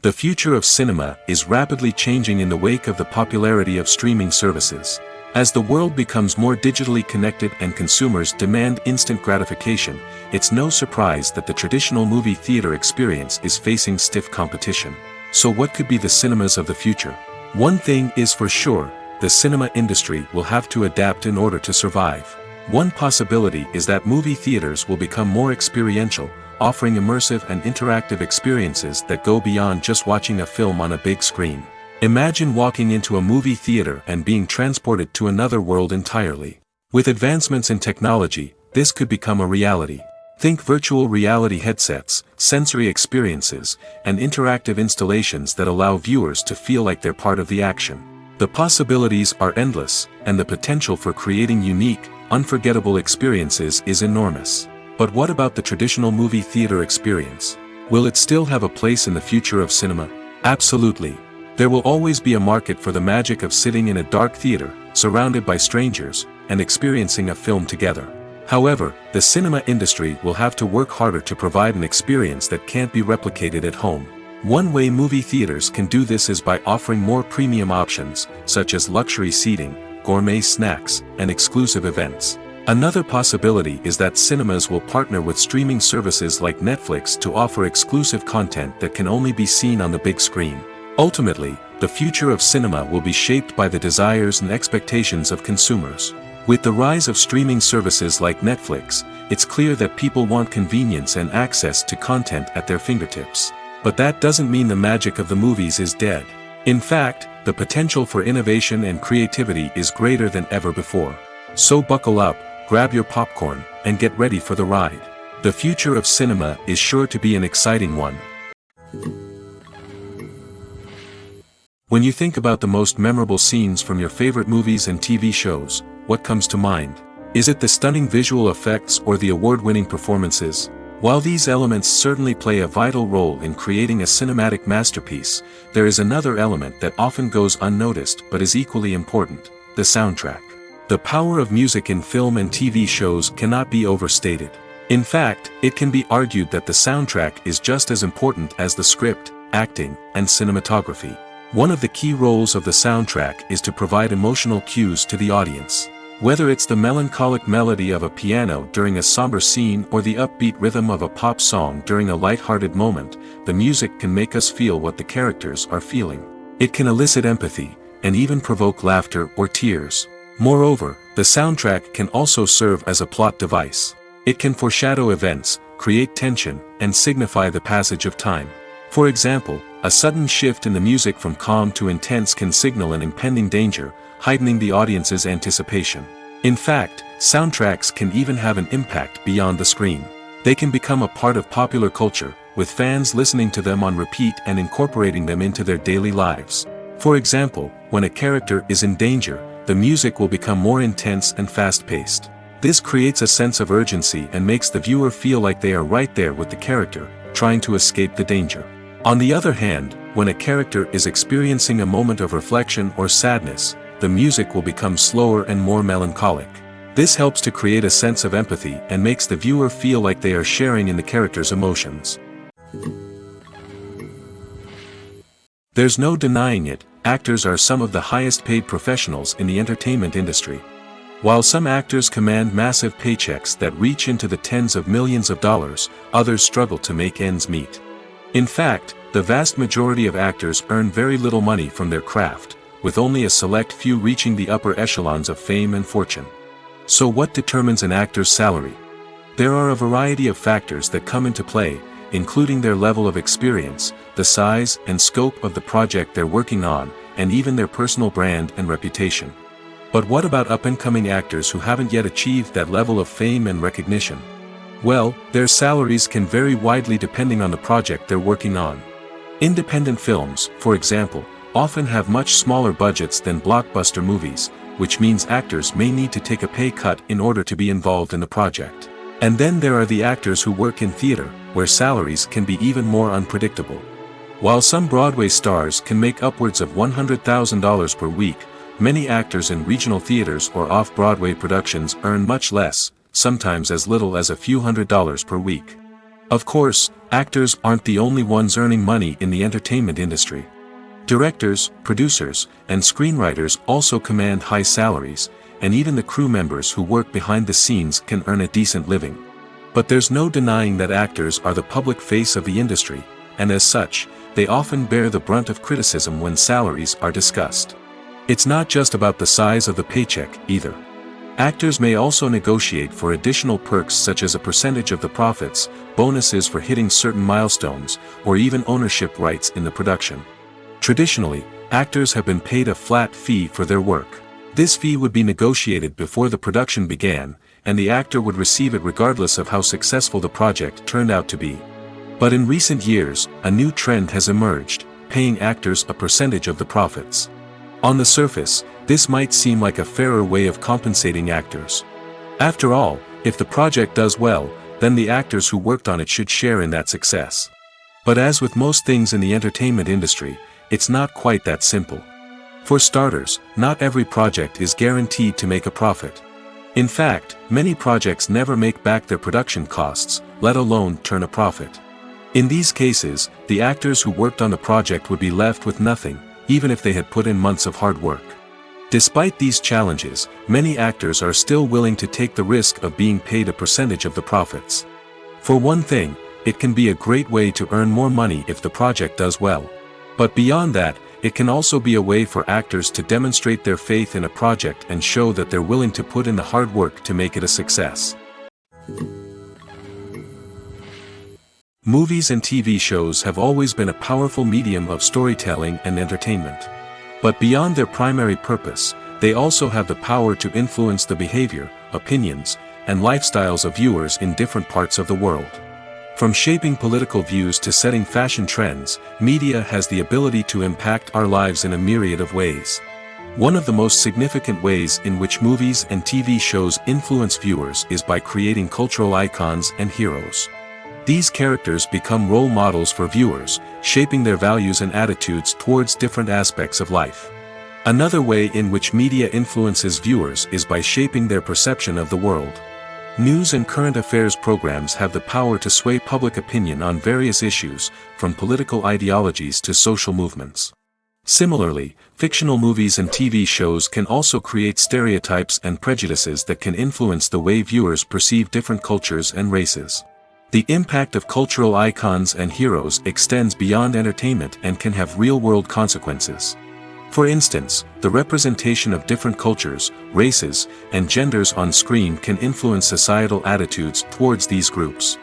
The future of cinema is rapidly changing in the wake of the popularity of streaming services. As the world becomes more digitally connected and consumers demand instant gratification, it's no surprise that the traditional movie theater experience is facing stiff competition. So what could be the cinemas of the future? One thing is for sure, the cinema industry will have to adapt in order to survive. One possibility is that movie theaters will become more experiential, offering immersive and interactive experiences that go beyond just watching a film on a big screen. Imagine walking into a movie theater and being transported to another world entirely. With advancements in technology, this could become a reality. Think virtual reality headsets, sensory experiences, and interactive installations that allow viewers to feel like they're part of the action. The possibilities are endless, and the potential for creating unique, unforgettable experiences is enormous. But what about the traditional movie theater experience? Will it still have a place in the future of cinema? Absolutely. There will always be a market for the magic of sitting in a dark theater, surrounded by strangers, and experiencing a film together. However, the cinema industry will have to work harder to provide an experience that can't be replicated at home. One way movie theaters can do this is by offering more premium options, such as luxury seating, gourmet snacks, and exclusive events. Another possibility is that cinemas will partner with streaming services like Netflix to offer exclusive content that can only be seen on the big screen. Ultimately, the future of cinema will be shaped by the desires and expectations of consumers. With the rise of streaming services like Netflix, it's clear that people want convenience and access to content at their fingertips. But that doesn't mean the magic of the movies is dead. In fact, the potential for innovation and creativity is greater than ever before. So buckle up, grab your popcorn, and get ready for the ride. The future of cinema is sure to be an exciting one. When you think about the most memorable scenes from your favorite movies and TV shows, what comes to mind? Is it the stunning visual effects or the award-winning performances? While these elements certainly play a vital role in creating a cinematic masterpiece, there is another element that often goes unnoticed but is equally important: the soundtrack. The power of music in film and TV shows cannot be overstated. In fact, it can be argued that the soundtrack is just as important as the script, acting, and cinematography. One of the key roles of the soundtrack is to provide emotional cues to the audience. Whether it's the melancholic melody of a piano during a somber scene or the upbeat rhythm of a pop song during a light-hearted moment, the music can make us feel what the characters are feeling. It can elicit empathy, and even provoke laughter or tears. Moreover, the soundtrack can also serve as a plot device. It can foreshadow events, create tension, and signify the passage of time. For example, a sudden shift in the music from calm to intense can signal an impending danger, heightening the audience's anticipation. In fact, soundtracks can even have an impact beyond the screen. They can become a part of popular culture, with fans listening to them on repeat and incorporating them into their daily lives. For example, when a character is in danger, the music will become more intense and fast-paced. This creates a sense of urgency and makes the viewer feel like they are right there with the character, trying to escape the danger. On the other hand, when a character is experiencing a moment of reflection or sadness, the music will become slower and more melancholic. This helps to create a sense of empathy and makes the viewer feel like they are sharing in the character's emotions. There's no denying it, actors are some of the highest-paid professionals in the entertainment industry. While some actors command massive paychecks that reach into the tens of millions of dollars, others struggle to make ends meet. In fact, the vast majority of actors earn very little money from their craft, with only a select few reaching the upper echelons of fame and fortune. So what determines an actor's salary? There are a variety of factors that come into play, including their level of experience, the size and scope of the project they're working on, and even their personal brand and reputation. But what about up-and-coming actors who haven't yet achieved that level of fame and recognition? Well, their salaries can vary widely depending on the project they're working on. Independent films, for example, often have much smaller budgets than blockbuster movies, which means actors may need to take a pay cut in order to be involved in the project. And then there are the actors who work in theater, where salaries can be even more unpredictable. While some Broadway stars can make upwards of $100,000 per week, many actors in regional theaters or off-Broadway productions earn much less, sometimes as little as a few $100s per week. Of course, actors aren't the only ones earning money in the entertainment industry. Directors, producers, and screenwriters also command high salaries, and even the crew members who work behind the scenes can earn a decent living. But there's no denying that actors are the public face of the industry, and as such, they often bear the brunt of criticism when salaries are discussed. It's not just about the size of the paycheck, either. Actors may also negotiate for additional perks such as a percentage of the profits, bonuses for hitting certain milestones, or even ownership rights in the production. Traditionally, actors have been paid a flat fee for their work. This fee would be negotiated before the production began, and the actor would receive it regardless of how successful the project turned out to be. But in recent years, a new trend has emerged, paying actors a percentage of the profits. On the surface, this might seem like a fairer way of compensating actors. After all, if the project does well, then the actors who worked on it should share in that success. But as with most things in the entertainment industry, it's not quite that simple. For starters, not every project is guaranteed to make a profit. In fact, many projects never make back their production costs, let alone turn a profit. In these cases, the actors who worked on the project would be left with nothing, even if they had put in months of hard work. Despite these challenges, many actors are still willing to take the risk of being paid a percentage of the profits. For one thing, it can be a great way to earn more money if the project does well. But beyond that, it can also be a way for actors to demonstrate their faith in a project and show that they're willing to put in the hard work to make it a success. Movies and TV shows have always been a powerful medium of storytelling and entertainment. But beyond their primary purpose, they also have the power to influence the behavior, opinions, and lifestyles of viewers in different parts of the world. From shaping political views to setting fashion trends, media has the ability to impact our lives in a myriad of ways. One of the most significant ways in which movies and TV shows influence viewers is by creating cultural icons and heroes. These characters become role models for viewers, shaping their values and attitudes towards different aspects of life. Another way in which media influences viewers is by shaping their perception of the world. News and current affairs programs have the power to sway public opinion on various issues, from political ideologies to social movements. Similarly, fictional movies and TV shows can also create stereotypes and prejudices that can influence the way viewers perceive different cultures and races. The impact of cultural icons and heroes extends beyond entertainment and can have real-world consequences. For instance, the representation of different cultures, races, and genders on screen can influence societal attitudes towards these groups.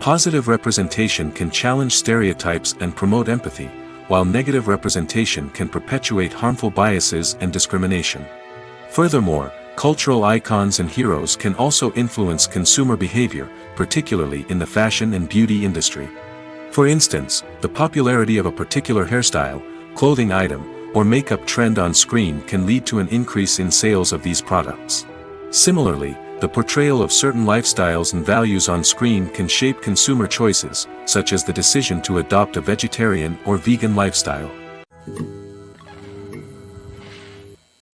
Positive representation can challenge stereotypes and promote empathy, while negative representation can perpetuate harmful biases and discrimination. Furthermore, cultural icons and heroes can also influence consumer behavior, particularly in the fashion and beauty industry. For instance, the popularity of a particular hairstyle, clothing item, or makeup trend on screen can lead to an increase in sales of these products. Similarly, the portrayal of certain lifestyles and values on screen can shape consumer choices, such as the decision to adopt a vegetarian or vegan lifestyle.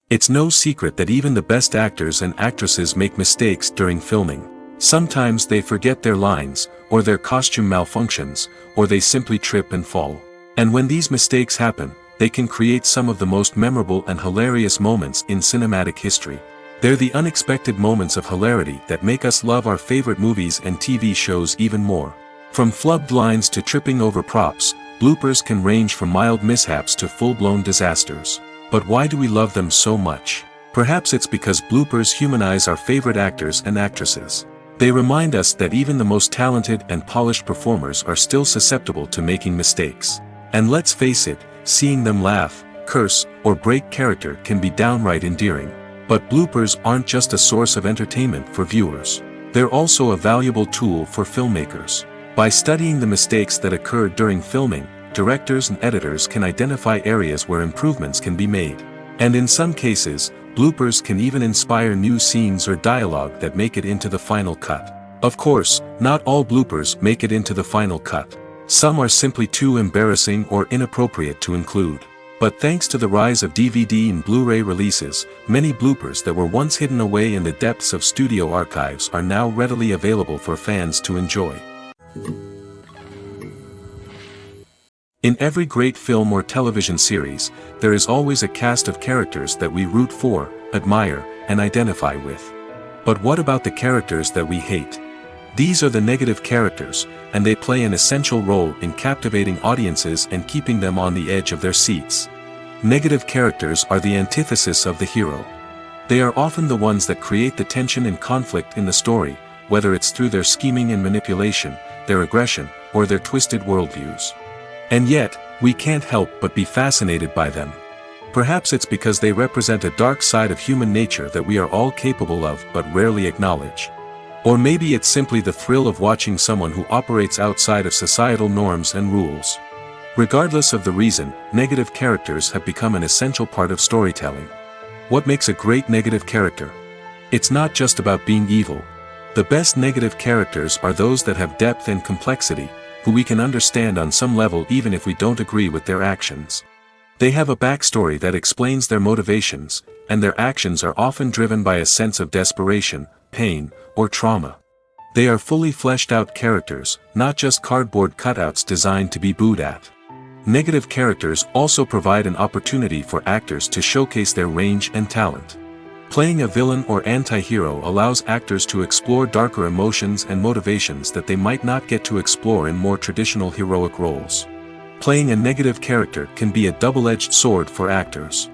It's no secret that even the best actors and actresses make mistakes during filming. Sometimes they forget their lines, or their costume malfunctions, or they simply trip and fall. And when these mistakes happen, they can create some of the most memorable and hilarious moments in cinematic history. They're the unexpected moments of hilarity that make us love our favorite movies and TV shows even more. From flubbed lines to tripping over props, bloopers can range from mild mishaps to full-blown disasters. But why do we love them so much? Perhaps it's because bloopers humanize our favorite actors and actresses. They remind us that even the most talented and polished performers are still susceptible to making mistakes. And let's face it, seeing them laugh, curse, or break character can be downright endearing. But bloopers aren't just a source of entertainment for viewers. They're also a valuable tool for filmmakers. By studying the mistakes that occurred during filming, directors and editors can identify areas where improvements can be made. And in some cases, bloopers can even inspire new scenes or dialogue that make it into the final cut. Of course, not all bloopers make it into the final cut. Some are simply too embarrassing or inappropriate to include. But thanks to the rise of DVD and Blu-ray releases, many bloopers that were once hidden away in the depths of studio archives are now readily available for fans to enjoy. In every great film or television series, there is always a cast of characters that we root for, admire, and identify with. But what about the characters that we hate? These are the negative characters, and they play an essential role in captivating audiences and keeping them on the edge of their seats. Negative characters are the antithesis of the hero. They are often the ones that create the tension and conflict in the story, whether it's through their scheming and manipulation, their aggression, or their twisted worldviews. And yet, we can't help but be fascinated by them. Perhaps it's because they represent a dark side of human nature that we are all capable of but rarely acknowledge. Or maybe it's simply the thrill of watching someone who operates outside of societal norms and rules. Regardless of the reason, negative characters have become an essential part of storytelling. What makes a great negative character? It's not just about being evil. The best negative characters are those that have depth and complexity, who we can understand on some level even if we don't agree with their actions. They have a backstory that explains their motivations, and their actions are often driven by a sense of desperation, pain, or trauma. They are fully fleshed out characters, not just cardboard cutouts designed to be booed at. Negative characters also provide an opportunity for actors to showcase their range and talent. Playing a villain or anti-hero allows actors to explore darker emotions and motivations that they might not get to explore in more traditional heroic roles. Playing a negative character can be a double-edged sword for actors.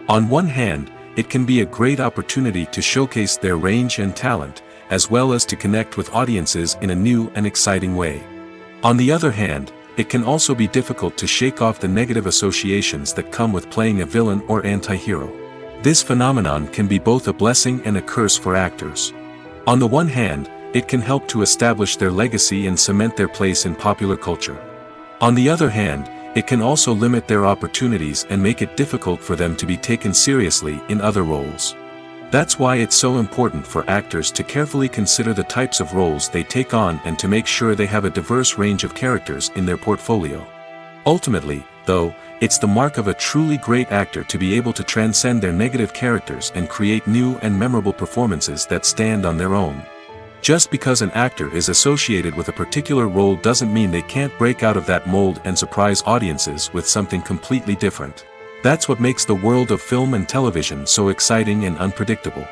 On one hand, it can be a great opportunity to showcase their range and talent, as well as to connect with audiences in a new and exciting way. On the other hand, it can also be difficult to shake off the negative associations that come with playing a villain or anti-hero. This phenomenon can be both a blessing and a curse for actors. On the one hand, it can help to establish their legacy and cement their place in popular culture. On the other hand, it can also limit their opportunities and make it difficult for them to be taken seriously in other roles. That's why it's so important for actors to carefully consider the types of roles they take on and to make sure they have a diverse range of characters in their portfolio. Ultimately, though, it's the mark of a truly great actor to be able to transcend their negative characters and create new and memorable performances that stand on their own. Just because an actor is associated with a particular role doesn't mean they can't break out of that mold and surprise audiences with something completely different. That's what makes the world of film and television so exciting and unpredictable.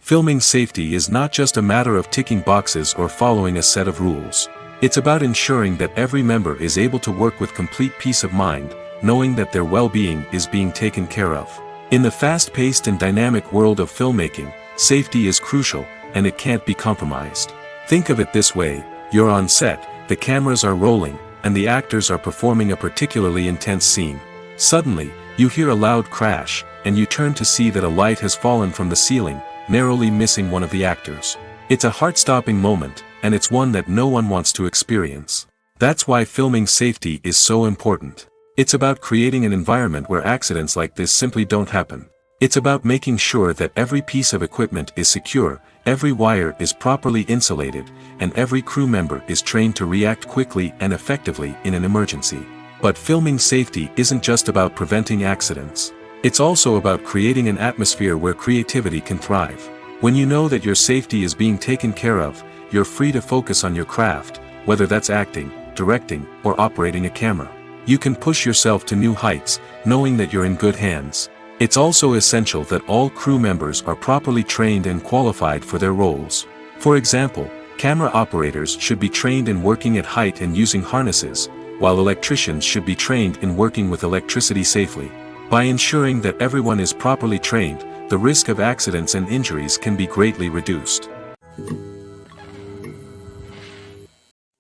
Filming safety is not just a matter of ticking boxes or following a set of rules. It's about ensuring that every member is able to work with complete peace of mind, knowing that their well-being is being taken care of. In the fast-paced and dynamic world of filmmaking, safety is crucial, and it can't be compromised. Think of it this way: you're on set, the cameras are rolling, and the actors are performing a particularly intense scene. Suddenly, you hear a loud crash, and you turn to see that a light has fallen from the ceiling, narrowly missing one of the actors. It's a heart-stopping moment, and it's one that no one wants to experience. That's why filming safety is so important. It's about creating an environment where accidents like this simply don't happen. It's about making sure that every piece of equipment is secure, every wire is properly insulated, and every crew member is trained to react quickly and effectively in an emergency. But filming safety isn't just about preventing accidents. It's also about creating an atmosphere where creativity can thrive. When you know that your safety is being taken care of, you're free to focus on your craft, whether that's acting, directing, or operating a camera. You can push yourself to new heights, knowing that you're in good hands. It's also essential that all crew members are properly trained and qualified for their roles. For example, camera operators should be trained in working at height and using harnesses, while electricians should be trained in working with electricity safely. By ensuring that everyone is properly trained, the risk of accidents and injuries can be greatly reduced.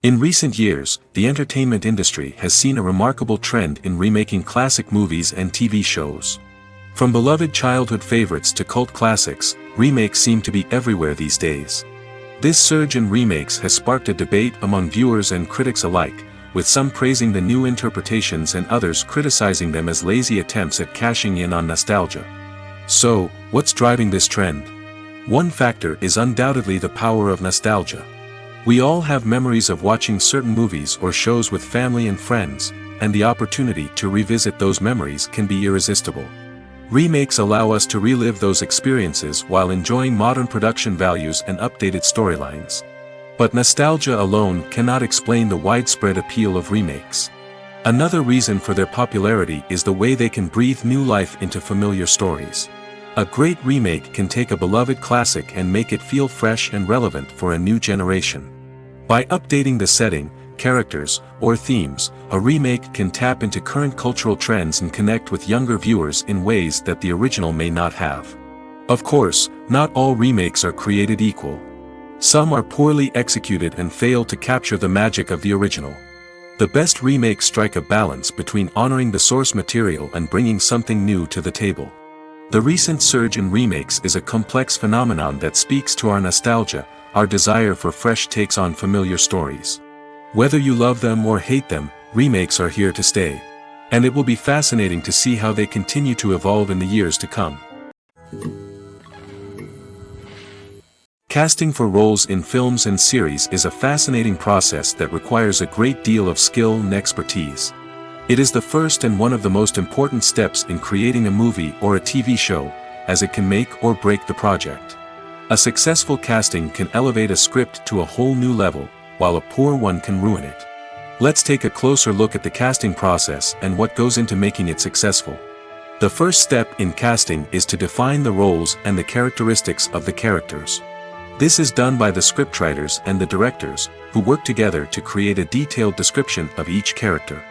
In recent years, the entertainment industry has seen a remarkable trend in remaking classic movies and TV shows. From beloved childhood favorites to cult classics, remakes seem to be everywhere these days. This surge in remakes has sparked a debate among viewers and critics alike, with some praising the new interpretations and others criticizing them as lazy attempts at cashing in on nostalgia. So, what's driving this trend? One factor is undoubtedly the power of nostalgia. We all have memories of watching certain movies or shows with family and friends, and the opportunity to revisit those memories can be irresistible. Remakes allow us to relive those experiences while enjoying modern production values and updated storylines. But nostalgia alone cannot explain the widespread appeal of remakes. Another reason for their popularity is the way they can breathe new life into familiar stories. A great remake can take a beloved classic and make it feel fresh and relevant for a new generation. By updating the setting, characters, or themes, a remake can tap into current cultural trends and connect with younger viewers in ways that the original may not have. Of course, not all remakes are created equal. Some are poorly executed and fail to capture the magic of the original. The best remakes strike a balance between honoring the source material and bringing something new to the table. The recent surge in remakes is a complex phenomenon that speaks to our nostalgia, our desire for fresh takes on familiar stories. Whether you love them or hate them, remakes are here to stay. And it will be fascinating to see how they continue to evolve in the years to come. Casting for roles in films and series is a fascinating process that requires a great deal of skill and expertise. It is the first and one of the most important steps in creating a movie or a TV show, as it can make or break the project. A successful casting can elevate a script to a whole new level, while a poor one can ruin it. Let's take a closer look at the casting process and what goes into making it successful. The first step in casting is to define the roles and the characteristics of the characters. This is done by the scriptwriters and the directors, who work together to create a detailed description of each character.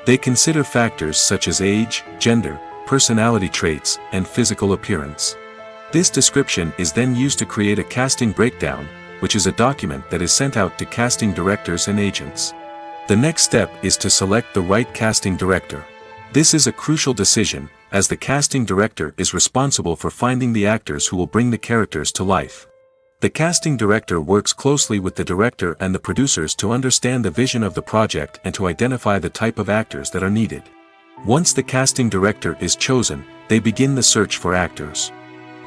They consider factors such as age, gender, personality traits, and physical appearance. This description is then used to create a casting breakdown, which is a document that is sent out to casting directors and agents. The next step is to select the right casting director. This is a crucial decision, as the casting director is responsible for finding the actors who will bring the characters to life. The casting director works closely with the director and the producers to understand the vision of the project and to identify the type of actors that are needed. Once the casting director is chosen, they begin the search for actors.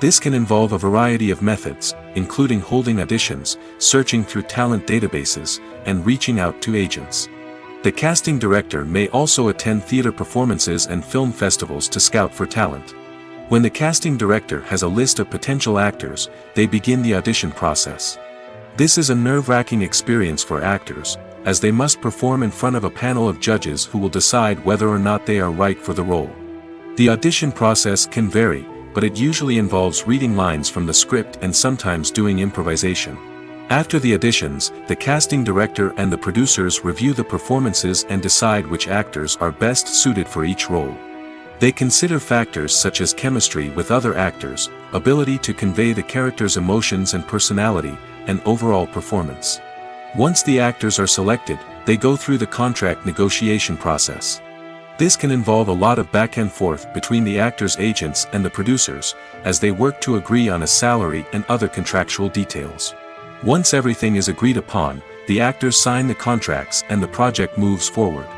This can involve a variety of methods, including holding auditions, searching through talent databases, and reaching out to agents. The casting director may also attend theater performances and film festivals to scout for talent. When the casting director has a list of potential actors, they begin the audition process. This is a nerve-wracking experience for actors, as they must perform in front of a panel of judges who will decide whether or not they are right for the role. The audition process can vary, but it usually involves reading lines from the script and sometimes doing improvisation. After the auditions, the casting director and the producers review the performances and decide which actors are best suited for each role. They consider factors such as chemistry with other actors, ability to convey the character's emotions and personality, and overall performance. Once the actors are selected, they go through the contract negotiation process. This can involve a lot of back and forth between the actors' agents and the producers, as they work to agree on a salary and other contractual details. Once everything is agreed upon, the actors sign the contracts and the project moves forward.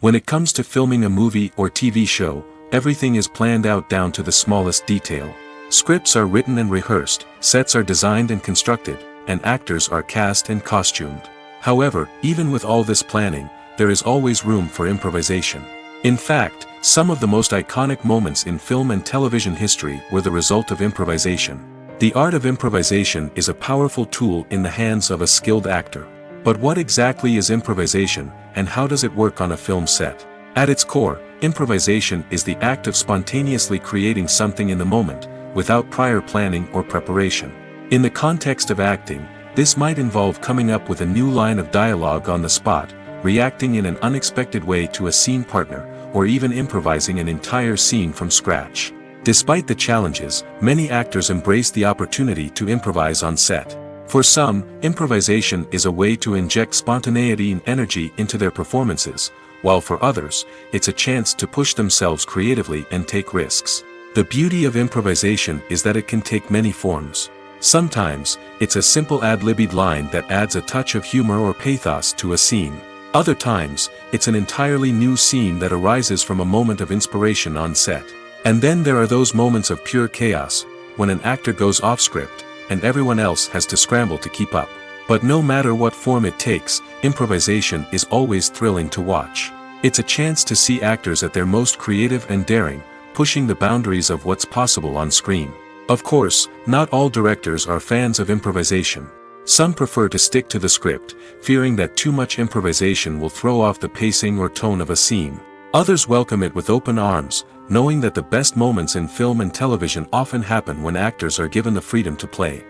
When it comes to filming a movie or TV show, everything is planned out down to the smallest detail. Scripts are written and rehearsed, sets are designed and constructed, and actors are cast and costumed. However, even with all this planning, there is always room for improvisation. In fact, some of the most iconic moments in film and television history were the result of improvisation. The art of improvisation is a powerful tool in the hands of a skilled actor. But what exactly is improvisation, and how does it work on a film set? At its core, improvisation is the act of spontaneously creating something in the moment, without prior planning or preparation. In the context of acting, this might involve coming up with a new line of dialogue on the spot, reacting in an unexpected way to a scene partner, or even improvising an entire scene from scratch. Despite the challenges, many actors embrace the opportunity to improvise on set. For some, improvisation is a way to inject spontaneity and energy into their performances, while for others, it's a chance to push themselves creatively and take risks. The beauty of improvisation is that it can take many forms. Sometimes, it's a simple ad-libbed line that adds a touch of humor or pathos to a scene. Other times, it's an entirely new scene that arises from a moment of inspiration on set. And then there are those moments of pure chaos, when an actor goes off script, and everyone else has to scramble to keep up. But no matter what form it takes, improvisation is always thrilling to watch. It's a chance to see actors at their most creative and daring, pushing the boundaries of what's possible on screen. Of course, not all directors are fans of improvisation. Some prefer to stick to the script, fearing that too much improvisation will throw off the pacing or tone of a scene. Others welcome it with open arms, knowing that the best moments in film and television often happen when actors are given the freedom to play.